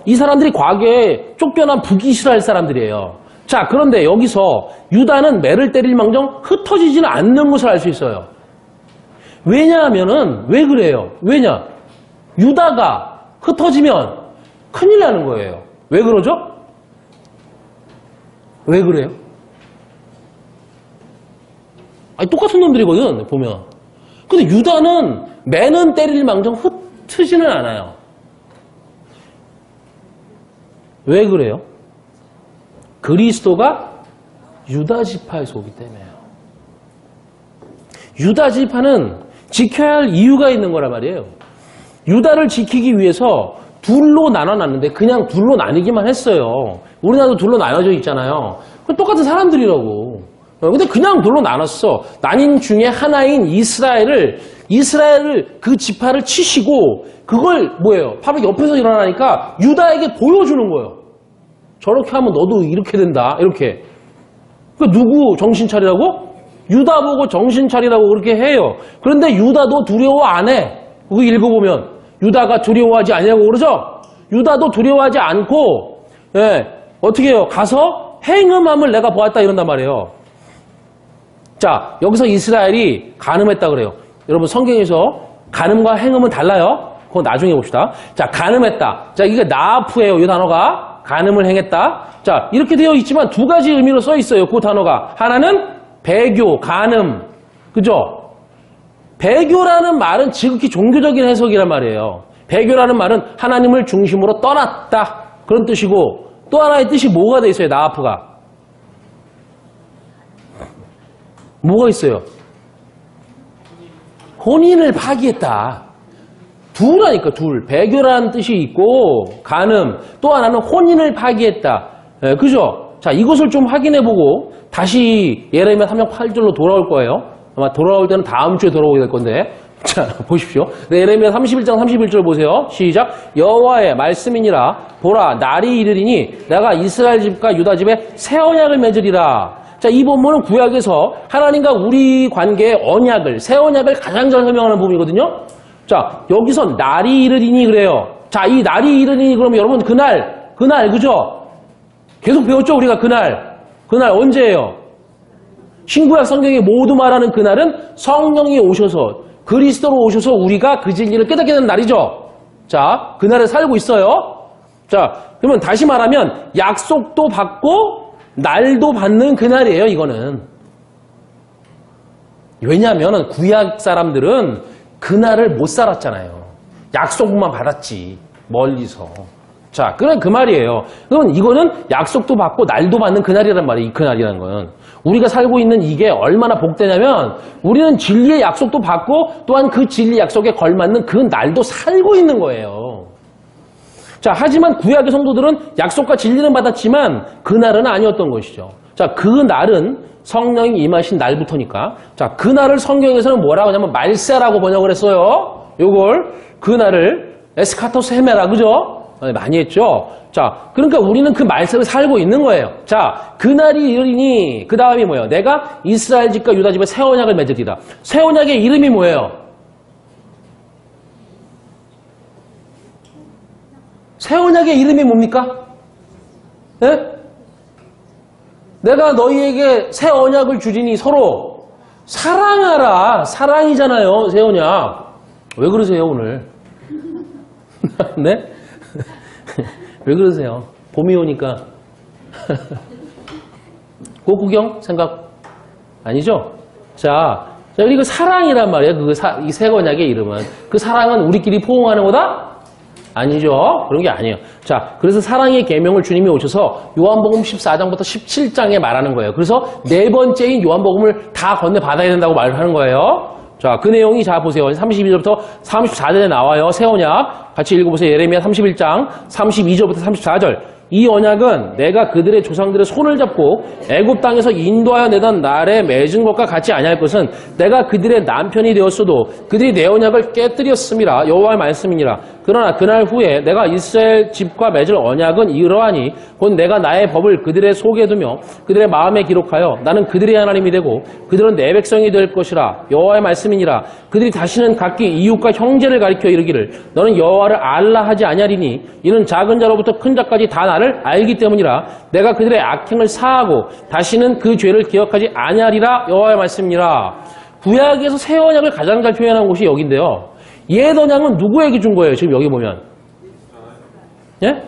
이 사람들이 과거에 쫓겨난 북이스라엘 사람들이에요. 자, 그런데 여기서 유다는 매를 때릴 망정 흩어지지는 않는 것을 알 수 있어요. 왜냐하면은 왜 그래요? 왜냐? 유다가 흩어지면 큰일 나는 거예요. 왜 그러죠? 왜 그래요? 아니, 똑같은 놈들이거든, 보면. 근데 유다는 매는 때릴 망정 흩트지는 않아요. 왜 그래요? 그리스도가 유다 지파에 속이기 때문에요. 유다 지파는 지켜야 할 이유가 있는 거란 말이에요. 유다를 지키기 위해서 둘로 나눠놨는데 그냥 둘로 나뉘기만 했어요. 우리나라도 둘로 나눠져 있잖아요. 똑같은 사람들이라고. 근데 그냥 둘로 나눴어. 나뉜 중에 하나인 이스라엘을 그 지파를 치시고 그걸 뭐예요? 바로 옆에서 일어나니까 유다에게 보여주는 거예요. 저렇게 하면 너도 이렇게 된다. 이렇게. 그 누구 정신 차리라고? 유다 보고 정신 차리라고 그렇게 해요. 그런데 유다도 두려워 안 해. 그거 읽어보면 유다가 두려워하지 않냐고 그러죠? 유다도 두려워하지 않고 어떻게 해요? 가서 행음함을 내가 보았다 이런단 말이에요. 자, 여기서 이스라엘이 간음했다 그래요. 여러분 성경에서 간음과 행음은 달라요. 그거 나중에 봅시다. 자, 간음했다. 자, 이게 나아프예요. 이 단어가. 간음을 행했다. 자, 이렇게 되어 있지만 두 가지 의미로 써 있어요. 그 단어가. 하나는 배교, 간음. 그죠? 배교라는 말은 지극히 종교적인 해석이란 말이에요. 배교라는 말은 하나님을 중심으로 떠났다. 그런 뜻이고 또 하나의 뜻이 뭐가 돼 있어요? 나아프가. 뭐가 있어요? 혼인을 파기했다. 둘하니까 둘. 배교라는 뜻이 있고 간음. 또 하나는 혼인을 파기했다. 그죠? 자, 이것을 좀 확인해보고 다시 예레미야 3장 8절로 돌아올 거예요. 아마 돌아올 때는 다음 주에 돌아오게 될 건데. 자, 보십시오. 네, 예레미야 31장 31절 보세요. 시작. 여호와의 말씀이니라. 보라, 날이 이르리니 내가 이스라엘 집과 유다 집에 새 언약을 맺으리라. 자, 이 본문은 구약에서 하나님과 우리 관계의 언약을, 새 언약을 가장 잘 설명하는 부분이거든요. 자, 여기서 날이 이르리니 그래요. 자, 이 날이 이르리니 그러면 여러분 그날, 그죠? 계속 배웠죠, 우리가 그날 언제예요? 신구약 성경이 모두 말하는 그날은 성령이 오셔서 그리스도로 오셔서 우리가 그 진리를 깨닫게 되는 날이죠. 자, 그날에 살고 있어요. 자, 그러면 다시 말하면 약속도 받고 날도 받는 그날이에요, 이거는. 왜냐하면 구약 사람들은 그날을 못 살았잖아요. 약속만 받았지, 멀리서. 자, 그래 그 말이에요. 그러면 이거는 약속도 받고 날도 받는 그날이란 말이에요. 이 그날이라는 건. 우리가 살고 있는 이게 얼마나 복되냐면 우리는 진리의 약속도 받고 또한 그 진리 약속에 걸맞는 그 날도 살고 있는 거예요. 자, 하지만 구약의 성도들은 약속과 진리는 받았지만 그날은 아니었던 것이죠. 자, 그 날은 성령이 임하신 날부터니까. 자, 그 날을 성경에서는 뭐라고 하냐면 말세라고 번역을 했어요. 요걸 그 날을 에스카토스 헤메라, 그죠? 많이 했죠. 자, 그러니까 우리는 그 말세를 살고 있는 거예요. 자, 그날이 이르니 그 다음이 뭐예요? 내가 이스라엘 집과 유다 집에 새 언약을 맺으리라. 새 언약의 이름이 뭐예요? 새 언약의 이름이 뭡니까? 네? 내가 너희에게 새 언약을 주리니 서로 사랑하라. 사랑이잖아요, 새 언약. 왜 그러세요, 오늘? 네? 왜 그러세요? 봄이 오니까. 꽃구경? 생각? 아니죠? 자, 그리고 사랑이란 말이에요. 이 새 언약의 이름은. 그 사랑은 우리끼리 포옹하는 거다? 아니죠. 그런 게 아니에요. 자, 그래서 사랑의 계명을 주님이 오셔서 요한복음 14장부터 17장에 말하는 거예요. 그래서 네 번째인 요한복음을 다 건네 받아야 된다고 말하는 거예요. 자, 그 내용이 자 보세요. 32절부터 34절에 나와요. 새 언약. 같이 읽어보세요. 예레미야 31장 32절부터 34절. 이 언약은 내가 그들의 조상들의 손을 잡고 애굽 땅에서 인도하여 내던 날에 맺은 것과 같이 아니할 것은 내가 그들의 남편이 되었어도 그들이 내 언약을 깨뜨렸음이라. 여호와의 말씀이니라. 그러나 그날 후에 내가 이스라엘 집과 맺을 언약은 이러하니 곧 내가 나의 법을 그들의 속에 두며 그들의 마음에 기록하여 나는 그들의 하나님이 되고 그들은 내 백성이 될 것이라. 여호와의 말씀이니라. 그들이 다시는 각기 이웃과 형제를 가리켜 이르기를 너는 여호와를 알라 하지 아니하리니 이는 작은 자로부터 큰 자까지 다 나를 알기 때문이라. 내가 그들의 악행을 사하고 다시는 그 죄를 기억하지 아니하리라. 여호와의 말씀이니라. 구약에서 새 언약을 가장 잘 표현한 곳이 여기인데요. 옛 언약은 누구에게 준 거예요? 지금 여기 보면. 예?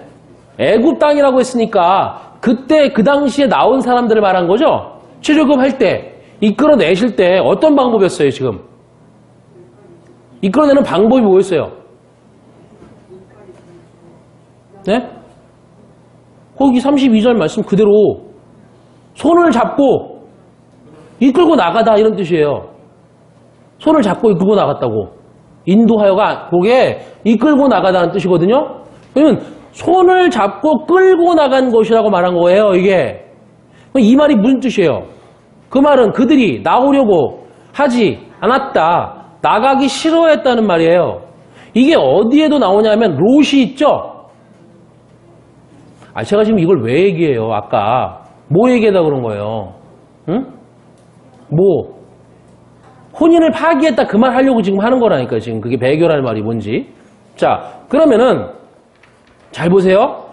애굽 땅이라고 했으니까 그때 그 당시에 나온 사람들을 말한 거죠? 출애굽할 때, 이끌어내실 때 어떤 방법이었어요, 지금? 이끌어내는 방법이 뭐였어요? 네? 거기 32절 말씀 그대로 손을 잡고 이끌고 나가다 이런 뜻이에요. 손을 잡고 이끌고 나갔다고. 인도하여가 그게 이끌고 나가다는 뜻이거든요. 그러면 손을 잡고 끌고 나간 것이라고 말한 거예요, 이게. 이 말이 무슨 뜻이에요? 그 말은 그들이 나오려고 하지 않았다. 나가기 싫어했다는 말이에요. 이게 어디에도 나오냐면 롯이 있죠? 제가 지금 이걸 왜 얘기해요? 아까 뭐 얘기하다 그런 거예요? 응? 뭐? 혼인을 파기했다 그 말 하려고 지금 하는 거라니까 지금 그게 배교라는 말이 뭔지. 자, 그러면은 잘 보세요.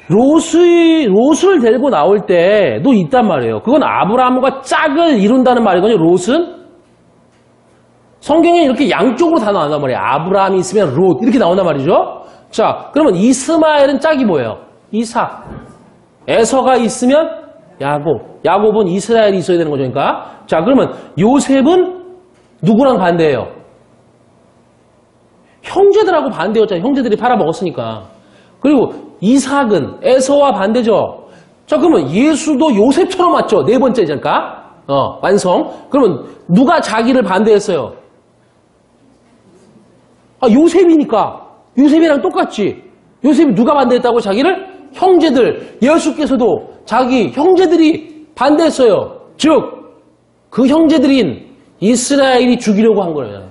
롯을 데리고 나올 때도 있단 말이에요. 그건 아브라함과 짝을 이룬다는 말이거든요. 롯은 성경에 이렇게 양쪽으로 다 나온단 말이에요. 아브라함이 있으면 롯 이렇게 나온단 말이죠. 자, 그러면 이스마엘은 짝이 뭐예요? 이삭. 에서가 있으면 야곱. 야곱은 이스라엘이 있어야 되는 거죠. 그러니까 자, 그러면 요셉은 누구랑 반대예요? 형제들하고 반대였잖아요. 형제들이 팔아먹었으니까. 그리고 이삭은 에서와 반대죠. 자, 그러면 예수도 요셉처럼 왔죠. 네 번째니까. 완성. 그러면 누가 자기를 반대했어요? 요셉이니까. 요셉이랑 똑같지. 요셉이 누가 반대했다고 자기를? 형제들. 예수께서도 자기 형제들이 반대했어요. 즉 그 형제들인 이스라엘이 죽이려고 한 거예요.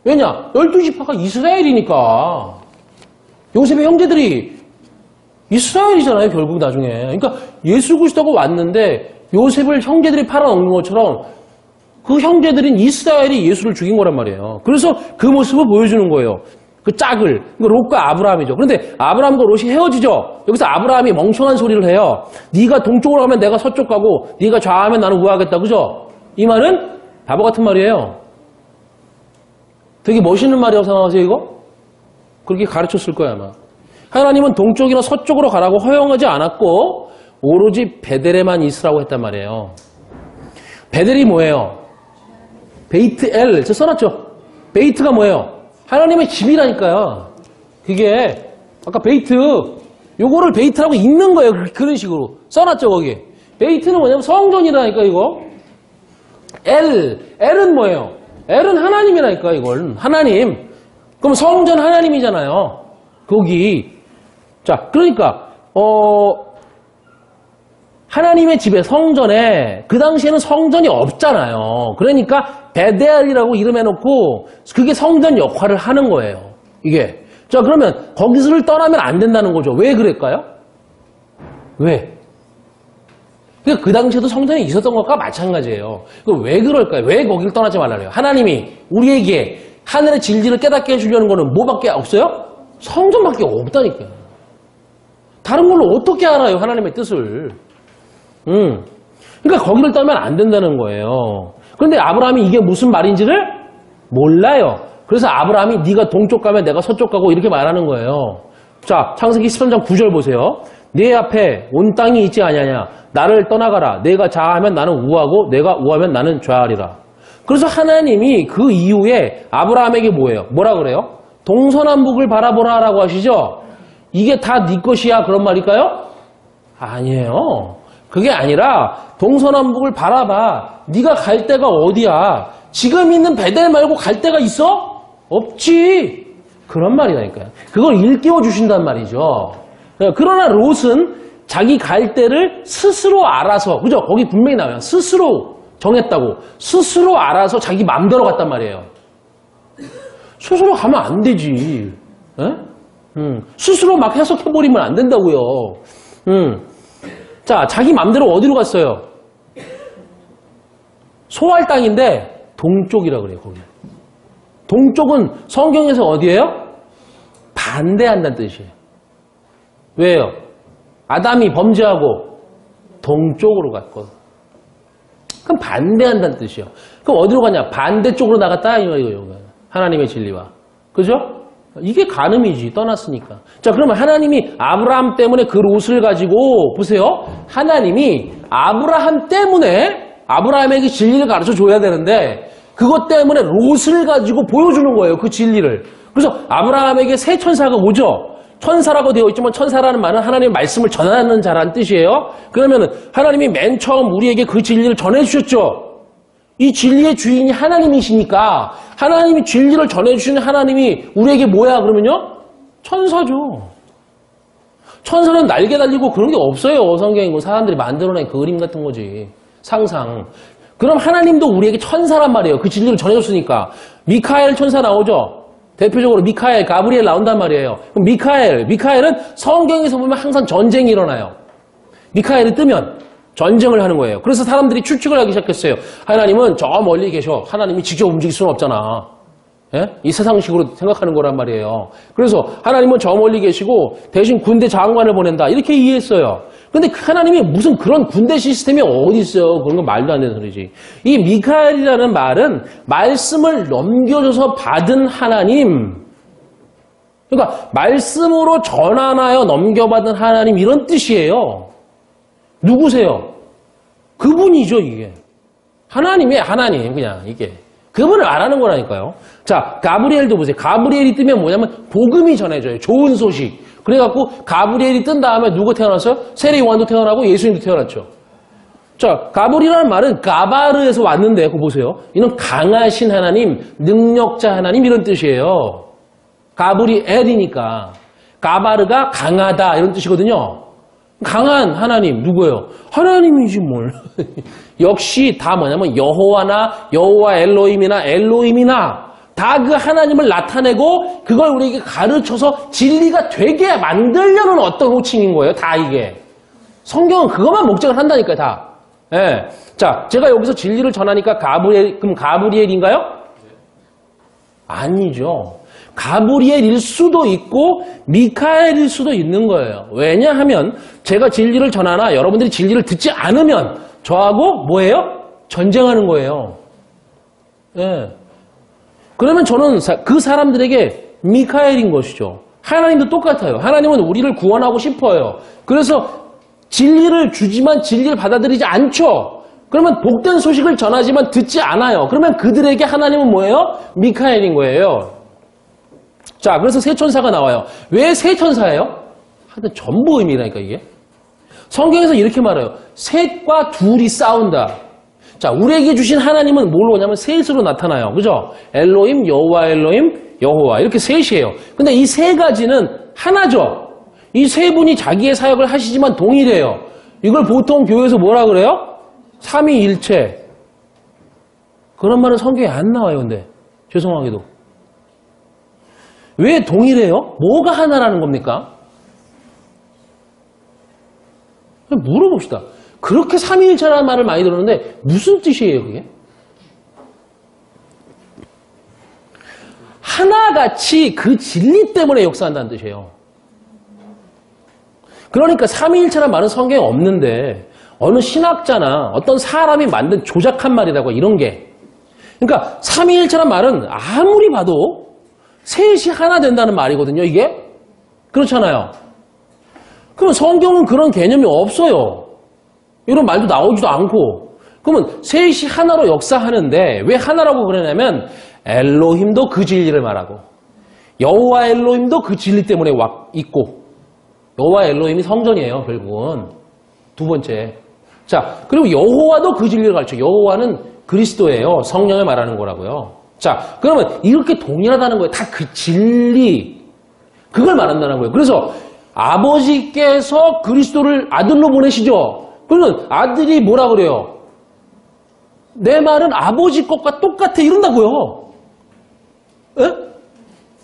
왜냐? 12지파가 이스라엘이니까. 요셉의 형제들이 이스라엘이잖아요, 결국 나중에. 그러니까 예수 그리스도가 왔는데 요셉을 형제들이 팔아넘는 것처럼 그 형제들인 이스라엘이 예수를 죽인 거란 말이에요. 그래서 그 모습을 보여주는 거예요. 그 짝을. 롯과 아브라함이죠. 그런데 아브라함과 롯이 헤어지죠. 여기서 아브라함이 멍청한 소리를 해요. 네가 동쪽으로 가면 내가 서쪽 가고 네가 좌하면 나는 우하겠다. 그죠? 이 말은 바보 같은 말이에요. 되게 멋있는 말이라고 생각하세요, 이거? 그렇게 가르쳤을 거야, 아마. 하나님은 동쪽이나 서쪽으로 가라고 허용하지 않았고 오로지 베델에만 있으라고 했단 말이에요. 베델이 뭐예요? 베이트 엘. 저 써놨죠? 베이트가 뭐예요? 하나님의 집이라니까요. 그게 아까 베이트 요거를 베이트라고 읽는 거예요. 그런 식으로 써놨죠, 거기. 베이트는 뭐냐면 성전이라니까, 이거. 엘은 뭐예요? 엘은 하나님이라니까, 이걸. 하나님. 그럼 성전 하나님이잖아요. 거기. 자, 그러니까 하나님의 집에 성전에 그 당시에는 성전이 없잖아요. 그러니까 베델이라고 이름해놓고 그게 성전 역할을 하는 거예요. 이게. 자, 그러면 거기서를 떠나면 안 된다는 거죠. 왜 그럴까요? 왜? 그러니까 그 당시에도 성전이 있었던 것과 마찬가지예요. 왜 그럴까요? 왜 거기를 떠나지 말라래요? 하나님이 우리에게 하늘의 진리를 깨닫게 해주려는 거는 뭐밖에 없어요? 성전밖에 없다니까요. 다른 걸로 어떻게 알아요? 하나님의 뜻을. 그러니까 거기를 떠나면 안 된다는 거예요. 그런데 아브라함이 이게 무슨 말인지를 몰라요. 그래서 아브라함이 네가 동쪽 가면 내가 서쪽 가고 이렇게 말하는 거예요. 자, 창세기 13장 9절 보세요. 내 앞에 온 땅이 있지 아니하냐. 나를 떠나가라. 내가 좌하면 나는 우하고 내가 우하면 나는 좌하리라. 그래서 하나님이 그 이후에 아브라함에게 뭐예요? 뭐라 그래요? 동서남북을 바라보라라고 하시죠? 이게 다 네 것이야 그런 말일까요? 아니에요. 그게 아니라 동서남북을 바라봐. 네가 갈 데가 어디야? 지금 있는 베델 말고 갈 데가 있어? 없지. 그런 말이라니까요. 그걸 일깨워 주신단 말이죠. 그러나 롯은 자기 갈 데를 스스로 알아서, 그죠? 거기 분명히 나와요. 스스로 정했다고. 스스로 알아서 자기 마음대로 갔단 말이에요. 스스로 가면 안 되지. 스스로 막 해석해버리면 안 된다고요. 자, 자기 마음대로 어디로 갔어요? 소알 땅인데 동쪽이라 그래요, 거기. 동쪽은 성경에서 어디예요? 반대한다는 뜻이에요. 왜요? 아담이 범죄하고 동쪽으로 갔거든. 그럼 반대한다는 뜻이에요. 그럼 어디로 가냐? 반대쪽으로 나갔다 이거예요. 하나님의 진리와. 그죠? 이게 간음이지. 떠났으니까. 자, 그러면 하나님이 아브라함 때문에 그 롯을 가지고 보세요. 하나님이 아브라함 때문에 아브라함에게 진리를 가르쳐 줘야 되는데 그것 때문에 롯을 가지고 보여주는 거예요. 그 진리를. 그래서 아브라함에게 새 천사가 오죠. 천사라고 되어 있지만 천사라는 말은 하나님의 말씀을 전하는 자라는 뜻이에요. 그러면 하나님이 맨 처음 우리에게 그 진리를 전해주셨죠. 이 진리의 주인이 하나님이시니까 하나님이 진리를 전해주시는 하나님이 우리에게 뭐야 그러면요? 천사죠. 천사는 날개 달리고 그런 게 없어요. 성경에 사람들이 만들어낸 그림 같은 거지. 상상. 그럼 하나님도 우리에게 천사란 말이에요. 그 진리를 전해줬으니까. 미카엘 천사 나오죠? 대표적으로 미카엘, 가브리엘 나온단 말이에요. 그럼 미카엘은 성경에서 보면 항상 전쟁이 일어나요. 미카엘이 뜨면 전쟁을 하는 거예요. 그래서 사람들이 추측을 하기 시작했어요. 하나님은 저 멀리 계셔. 하나님이 직접 움직일 수는 없잖아. 예? 이 세상식으로 생각하는 거란 말이에요. 그래서 하나님은 저 멀리 계시고 대신 군대 장관을 보낸다. 이렇게 이해했어요. 근데 하나님이 무슨 그런 군대 시스템이 어디 있어요? 그런 건 말도 안 되는 소리지. 이 미카엘이라는 말은 말씀을 넘겨줘서 받은 하나님. 그러니까 말씀으로 전환하여 넘겨받은 하나님 이런 뜻이에요. 누구세요? 그분이죠, 이게. 하나님이에요, 하나님. 그냥 이게. 그분을 말하는 거라니까요. 자, 가브리엘도 보세요. 가브리엘이 뜨면 뭐냐면 복음이 전해져요. 좋은 소식. 그래갖고 가브리엘이 뜬 다음에 누가 태어났어요? 세례 요한도 태어나고 예수님도 태어났죠. 자, 가브리엘이라는 말은 가바르에서 왔는데 그거 보세요. 이는 강하신 하나님, 능력자 하나님 이런 뜻이에요. 가브리엘이니까 가바르가 강하다 이런 뜻이거든요. 강한 하나님 누구예요? 하나님이지 뭘. 역시 다 뭐냐면 여호와 엘로힘이나 다 그 하나님을 나타내고 그걸 우리에게 가르쳐서 진리가 되게 만들려는 어떤 호칭인 거예요. 다 이게. 성경은 그것만 목적을 한다니까요. 다. 예. 자, 제가 여기서 진리를 전하니까 그럼 가브리엘인가요? 아니죠. 가브리엘일 수도 있고 미카엘일 수도 있는 거예요. 왜냐하면 제가 진리를 전하나 여러분들이 진리를 듣지 않으면 저하고 뭐예요? 전쟁하는 거예요. 예. 그러면 저는 그 사람들에게 미카엘인 것이죠. 하나님도 똑같아요. 하나님은 우리를 구원하고 싶어요. 그래서 진리를 주지만 진리를 받아들이지 않죠. 그러면 복된 소식을 전하지만 듣지 않아요. 그러면 그들에게 하나님은 뭐예요? 미카엘인 거예요. 자, 그래서 세 천사가 나와요. 왜 세 천사예요? 하여튼 전부 의미라니까 이게. 성경에서 이렇게 말해요. 셋과 둘이 싸운다. 자, 우리에게 주신 하나님은 뭘로 오냐면 셋으로 나타나요. 그죠? 엘로힘, 여호와 이렇게 셋이에요. 근데 이 세 가지는 하나죠. 이 세 분이 자기의 사역을 하시지만 동일해요. 이걸 보통 교회에서 뭐라 그래요? 삼위일체. 그런 말은 성경에 안 나와요. 근데 죄송하게도. 왜 동일해요? 뭐가 하나라는 겁니까? 물어봅시다. 그렇게 삼위일체라는 말을 많이 들었는데 무슨 뜻이에요 그게? 하나같이 그 진리 때문에 역사한다는 뜻이에요. 그러니까 삼위일체라는 말은 성경에 없는데 어느 신학자나 어떤 사람이 만든 조작한 말이라고 이런 게. 그러니까 삼위일체라는 말은 아무리 봐도 셋이 하나 된다는 말이거든요 이게. 그렇잖아요. 그러면 성경은 그런 개념이 없어요. 이런 말도 나오지도 않고. 그러면 셋이 하나로 역사하는데 왜 하나라고 그러냐면 엘로힘도 그 진리를 말하고 여호와 엘로힘도 그 진리 때문에 있고 여호와 엘로힘이 성전이에요 결국은. 두 번째. 자, 그리고 여호와도 그 진리를 가르쳐요. 여호와는 그리스도예요. 성령을 말하는 거라고요. 자, 그러면 이렇게 동일하다는 거예요. 다 그 진리. 그걸 말한다는 거예요. 그래서 아버지께서 그리스도를 아들로 보내시죠. 그러면 아들이 뭐라 그래요? 내 말은 아버지 것과 똑같아 이런다고요. 에?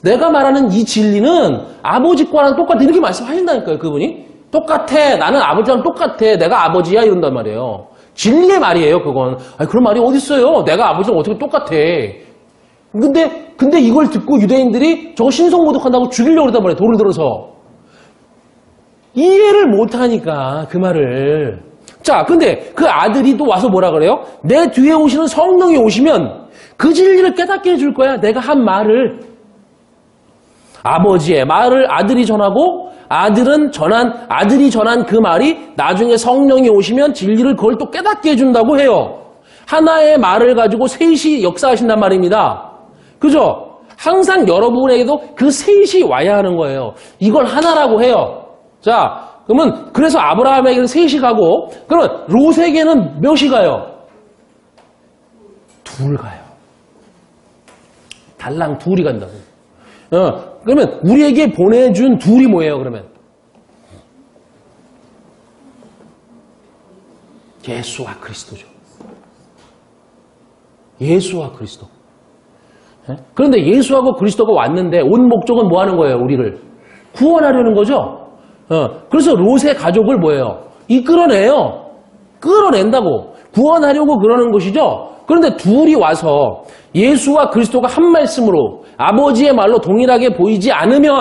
내가 말하는 이 진리는 아버지 거랑 똑같아 이렇게 말씀하신다니까요. 그분이. 똑같아. 나는 아버지랑 똑같아. 내가 아버지야 이런단 말이에요. 진리의 말이에요. 그건. 아니, 그런 말이 어디 있어요? 내가 아버지랑 어떻게 똑같아. 근데 이걸 듣고 유대인들이 저거 신성모독한다고 죽이려고 그러단 말이에요. 돌을 들어서. 이해를 못하니까 그 말을. 자, 근데 그 아들이 또 와서 뭐라 그래요? 내 뒤에 오시는 성령이 오시면 그 진리를 깨닫게 해줄 거야. 내가 한 말을. 아버지의 말을 아들이 전하고 아들이 전한 그 말이 나중에 성령이 오시면 진리를 그걸 또 깨닫게 해준다고 해요. 하나의 말을 가지고 셋이 역사하신단 말입니다. 그죠? 항상 여러분에게도 그 셋이 와야 하는 거예요. 이걸 하나라고 해요. 자, 그러면 그래서 아브라함에게는 셋이 가고 그러면 롯에게는 몇이 가요? 둘 가요. 달랑 둘이 간다고. 그러면 우리에게 보내준 둘이 뭐예요, 그러면? 예수와 그리스도죠. 예수와 그리스도. 그런데 예수하고 그리스도가 왔는데 온 목적은 뭐 하는 거예요, 우리를? 구원하려는 거죠. 그래서 롯의 가족을 뭐예요? 이끌어내요. 끌어낸다고. 구원하려고 그러는 것이죠. 그런데 둘이 와서 예수와 그리스도가 한 말씀으로 아버지의 말로 동일하게 보이지 않으면,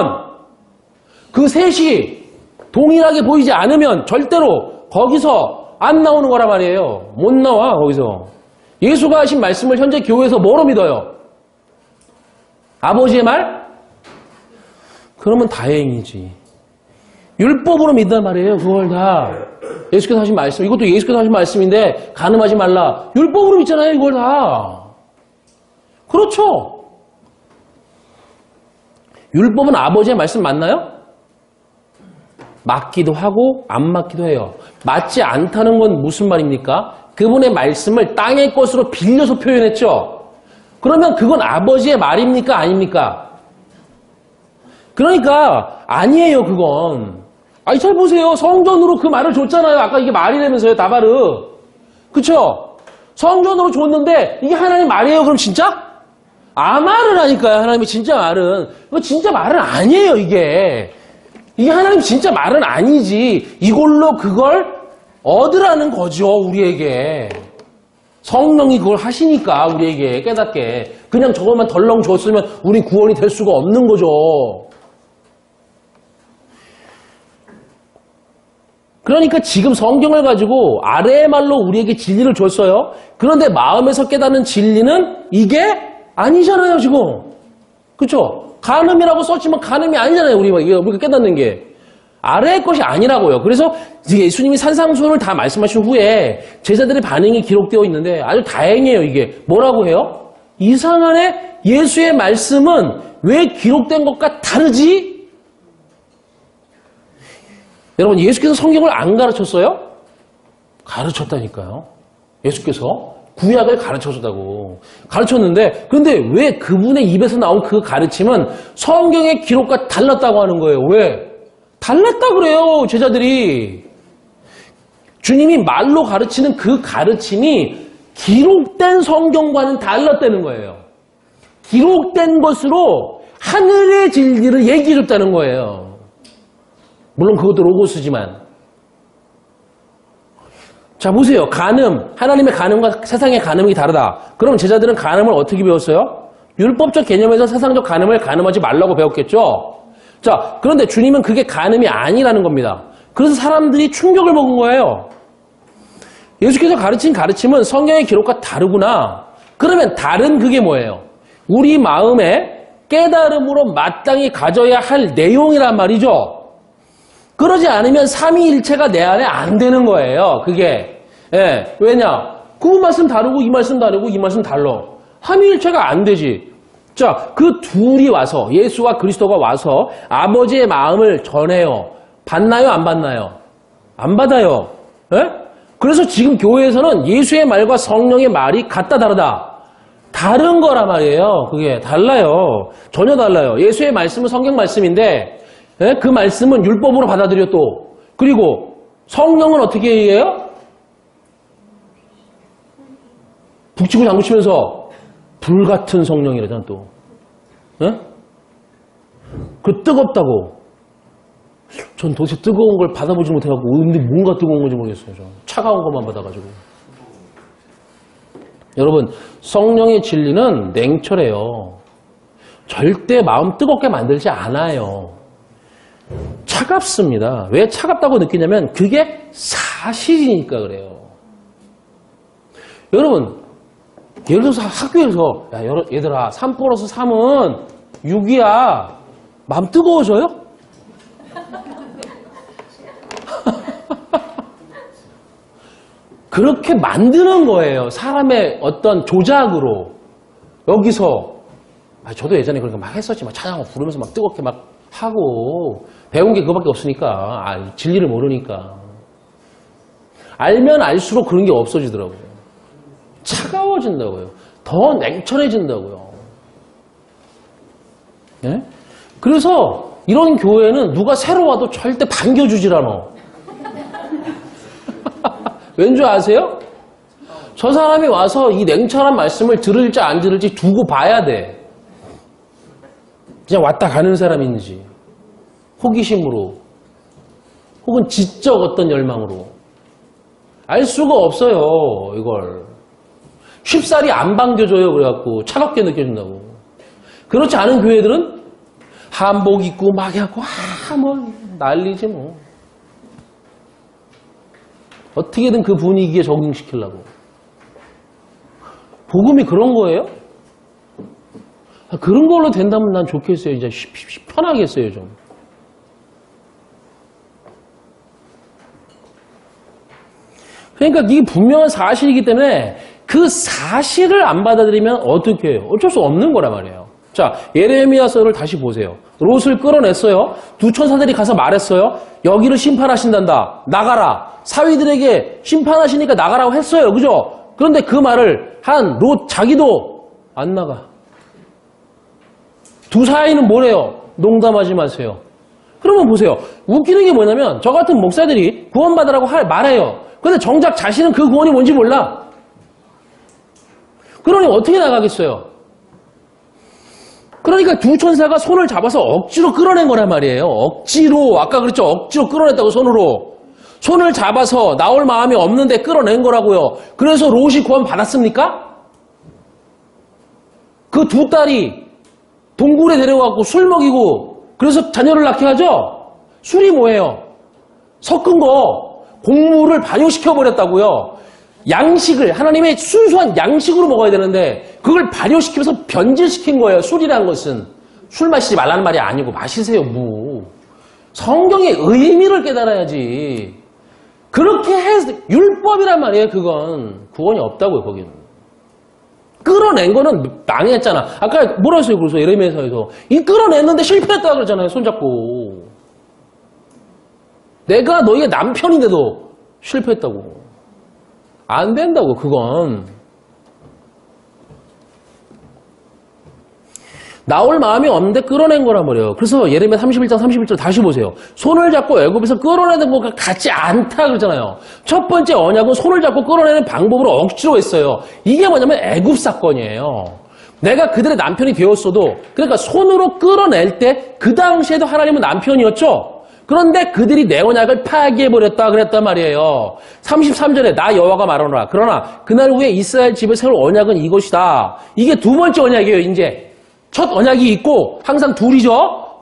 그 셋이 동일하게 보이지 않으면 절대로 거기서 안 나오는 거란 말이에요. 못 나와, 거기서. 예수가 하신 말씀을 현재 교회에서 뭐로 믿어요? 아버지의 말? 그러면 다행이지. 율법으로 믿단 말이에요, 그걸 다. 예수께서 하신 말씀, 이것도 예수께서 하신 말씀인데 간음하지 말라. 율법으로 믿잖아요, 이걸 다. 그렇죠. 율법은 아버지의 말씀 맞나요? 맞기도 하고 안 맞기도 해요. 맞지 않다는 건 무슨 말입니까? 그분의 말씀을 땅의 것으로 빌려서 표현했죠. 그러면 그건 아버지의 말입니까? 아닙니까? 그러니까 아니에요, 그건. 아니, 잘 보세요. 성전으로 그 말을 줬잖아요. 아까 이게 말이라면서요, 다바르. 그쵸? 성전으로 줬는데 이게 하나님 말이에요, 그럼 진짜? 말을 하니까요, 하나님의 진짜 말은. 이거 진짜 말은 아니에요, 이게. 이게 하나님 진짜 말은 아니지. 이걸로 그걸 얻으라는 거죠, 우리에게. 성령이 그걸 하시니까 우리에게 깨닫게. 그냥 저것만 덜렁 줬으면 우리 구원이 될 수가 없는 거죠. 그러니까 지금 성경을 가지고 아래의 말로 우리에게 진리를 줬어요. 그런데 마음에서 깨닫는 진리는 이게 아니잖아요, 지금. 그쵸? 간음이라고 썼지만 간음이 아니잖아요, 우리가 깨닫는 게. 아래의 것이 아니라고요. 그래서 예수님이 산상수훈을 다 말씀하신 후에 제자들의 반응이 기록되어 있는데 아주 다행이에요, 이게. 뭐라고 해요? 이상하네? 예수의 말씀은 왜 기록된 것과 다르지? 여러분, 예수께서 성경을 안 가르쳤어요? 가르쳤다니까요. 예수께서 구약을 가르쳐줬다고. 가르쳤는데, 근데 왜 그분의 입에서 나온 그 가르침은 성경의 기록과 달랐다고 하는 거예요? 왜? 달랐다 그래요, 제자들이. 주님이 말로 가르치는 그 가르침이 기록된 성경과는 달랐다는 거예요. 기록된 것으로 하늘의 진리를 얘기해줬다는 거예요. 물론 그것도 로고스지만. 자, 보세요. 간음. 하나님의 간음과 세상의 간음이 다르다. 그럼 제자들은 간음을 어떻게 배웠어요? 율법적 개념에서 세상적 간음을 간음하지 말라고 배웠겠죠? 자, 그런데 주님은 그게 간음이 아니라는 겁니다. 그래서 사람들이 충격을 먹은 거예요. 예수께서 가르친 가르침은 성경의 기록과 다르구나. 그러면 다른 그게 뭐예요? 우리 마음에 깨달음으로 마땅히 가져야 할 내용이란 말이죠. 그러지 않으면 삼위일체가 내 안에 안 되는 거예요. 그게. 예. 왜냐? 그 말씀 다르고 이 말씀 다르고 이 말씀 달라. 삼위일체가 안 되지. 자, 그 둘이 와서 예수와 그리스도가 와서 아버지의 마음을 전해요. 받나요? 안 받나요? 안 받아요. 예? 그래서 지금 교회에서는 예수의 말과 성령의 말이 같다 다르다. 다른 거란 말이에요. 그게 달라요. 전혀 달라요. 예수의 말씀은 성경 말씀인데 예? 그 말씀은 율법으로 받아들여 또. 그리고 성령은 어떻게 얘기해요? 북치고 장구치면서 불같은 성령이라잖아 또. 예? 그 뜨겁다고. 전 도대체 뜨거운 걸 받아보지 못해갖고 근데 뭔가 뜨거운 건지 모르겠어요. 저. 차가운 것만 받아가지고. 여러분, 성령의 진리는 냉철해요. 절대 마음 뜨겁게 만들지 않아요. 차갑습니다. 왜 차갑다고 느끼냐면 그게 사실이니까 그래요. 여러분, 예를 들어서 학교에서 야, 얘들아 3 플러스 3은 6이야. 마음 뜨거워져요? 그렇게 만드는 거예요. 사람의 어떤 조작으로. 여기서 저도 예전에 그렇게 막 했었지만 찬양을 부르면서 막 뜨겁게 막 하고 배운 게 그거밖에 없으니까 진리를 모르니까 알면 알수록 그런 게 없어지더라고요. 차가워진다고요. 더 냉철해진다고요. 네? 그래서 이런 교회는 누가 새로 와도 절대 반겨주질 않아. 왠지 아세요? 저 사람이 와서 이 냉철한 말씀을 들을지 안 들을지 두고 봐야 돼. 그냥 왔다 가는 사람인지, 호기심으로, 혹은 지적 어떤 열망으로. 알 수가 없어요, 이걸. 쉽사리 안 반겨줘요, 그래갖고. 차갑게 느껴진다고. 그렇지 않은 교회들은 한복 입고 막 해갖고, 뭐, 난리지 뭐. 어떻게든 그 분위기에 적응시키려고. 복음이 그런 거예요? 그런 걸로 된다면 난 좋겠어요. 이제 편하겠어요, 좀. 그러니까 이게 분명한 사실이기 때문에 그 사실을 안 받아들이면 어떻게 해요? 어쩔 수 없는 거란 말이에요. 자, 예레미야서를 다시 보세요. 롯을 끌어냈어요. 두 천사들이 가서 말했어요. 여기를 심판하신단다. 나가라. 사위들에게 심판하시니까 나가라고 했어요. 그죠? 그런데 그 말을 한 롯 자기도 안 나가. 두 사이는 뭐래요? 농담하지 마세요. 그러면 보세요. 웃기는 게 뭐냐면 저 같은 목사들이 구원받으라고 말해요. 근데 정작 자신은 그 구원이 뭔지 몰라. 그러니 어떻게 나가겠어요? 그러니까 두 천사가 손을 잡아서 억지로 끌어낸 거란 말이에요. 억지로. 아까 그랬죠? 억지로 끌어냈다고 손으로. 손을 잡아서 나올 마음이 없는데 끌어낸 거라고요. 그래서 롯이 구원 받았습니까? 그 두 딸이 동굴에 데려가고 술 먹이고 그래서 자녀를 낳게 하죠? 술이 뭐예요? 섞은 거 곡물을 발효시켜버렸다고요. 양식을 하나님의 순수한 양식으로 먹어야 되는데 그걸 발효시키면서 변질시킨 거예요. 술이라는 것은. 술 마시지 말라는 말이 아니고 마시세요. 무. 성경의 의미를 깨달아야지. 그렇게 해서 율법이란 말이에요. 그건 구원이 없다고요. 거기는. 끌어낸 거는 망했잖아. 아까 뭐라 했어요? 그래서 예레미야서에서 이 끌어냈는데 실패했다고 그러잖아요. 손잡고. 내가 너희의 남편인데도 실패했다고. 안 된다고, 그건. 나올 마음이 없는데 끌어낸 거란 말이에요. 그래서 예레미야 31장 31절 다시 보세요. 손을 잡고 애굽에서 끌어내는 것과 같지 않다 그러잖아요. 첫 번째 언약은 손을 잡고 끌어내는 방법으로 억지로 했어요. 이게 뭐냐면 애굽 사건이에요. 내가 그들의 남편이 되었어도 그러니까 손으로 끌어낼 때 그 당시에도 하나님은 남편이었죠. 그런데 그들이 내 언약을 파기해버렸다 그랬단 말이에요. 33절에 나 여호와가 말하노라. 그러나 그날 후에 이스라엘 집에 세울 언약은 이것이다. 이게 두 번째 언약이에요. 이제 첫 언약이 있고 항상 둘이죠.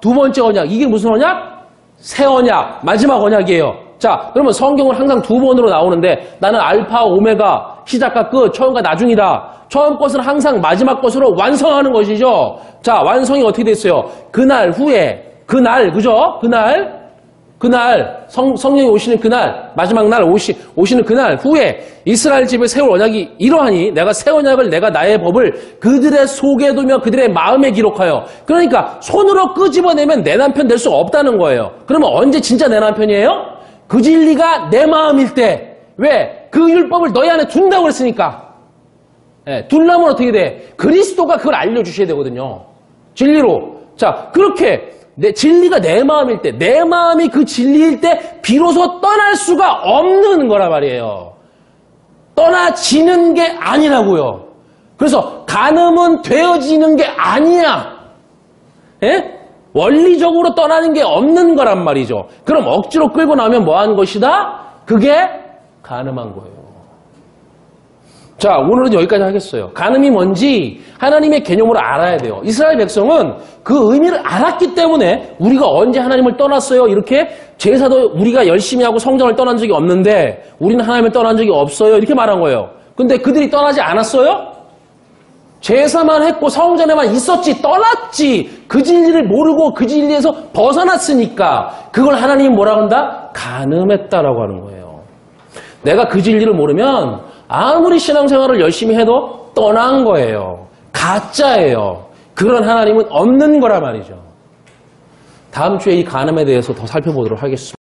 두 번째 언약. 이게 무슨 언약? 새 언약. 마지막 언약이에요. 자, 그러면 성경은 항상 두 번으로 나오는데 나는 알파, 오메가, 시작과 끝, 처음과 나중이다. 처음 것은 항상 마지막 것으로 완성하는 것이죠. 자, 완성이 어떻게 됐어요? 그날 후에, 그날, 그죠? 그날 성령이 오시는 그날 마지막 날 오시는 그날 후에 이스라엘 집에 세울 언약이 이러하니 내가 새 언약을 내가 나의 법을 그들의 속에 두며 그들의 마음에 기록하여. 그러니까 손으로 끄집어내면 내 남편 될 수 없다는 거예요. 그러면 언제 진짜 내 남편이에요? 그 진리가 내 마음일 때. 왜? 그 율법을 너희 안에 둔다고 그랬으니까. 둘라면 어떻게 돼? 그리스도가 그걸 알려주셔야 되거든요. 진리로. 자, 그렇게 진리가 내 마음일 때, 내 마음이 그 진리일 때 비로소 떠날 수가 없는 거란 말이에요. 떠나지는 게 아니라고요. 그래서 간음은 되어지는 게 아니야. 원리적으로 떠나는 게 없는 거란 말이죠. 그럼 억지로 끌고 나오면 뭐 하는 것이다? 그게 간음한 거예요. 자, 오늘은 여기까지 하겠어요. 간음이 뭔지 하나님의 개념으로 알아야 돼요. 이스라엘 백성은 그 의미를 알았기 때문에 우리가 언제 하나님을 떠났어요? 이렇게 제사도 우리가 열심히 하고 성전을 떠난 적이 없는데 우리는 하나님을 떠난 적이 없어요. 이렇게 말한 거예요. 근데 그들이 떠나지 않았어요? 제사만 했고 성전에만 있었지 떠났지. 그 진리를 모르고 그 진리에서 벗어났으니까 그걸 하나님이 뭐라고 한다? 간음했다라고 하는 거예요. 내가 그 진리를 모르면 아무리 신앙생활을 열심히 해도 떠난 거예요. 가짜예요. 그런 하나님은 없는 거란 말이죠. 다음 주에 이 간음에 대해서 더 살펴보도록 하겠습니다.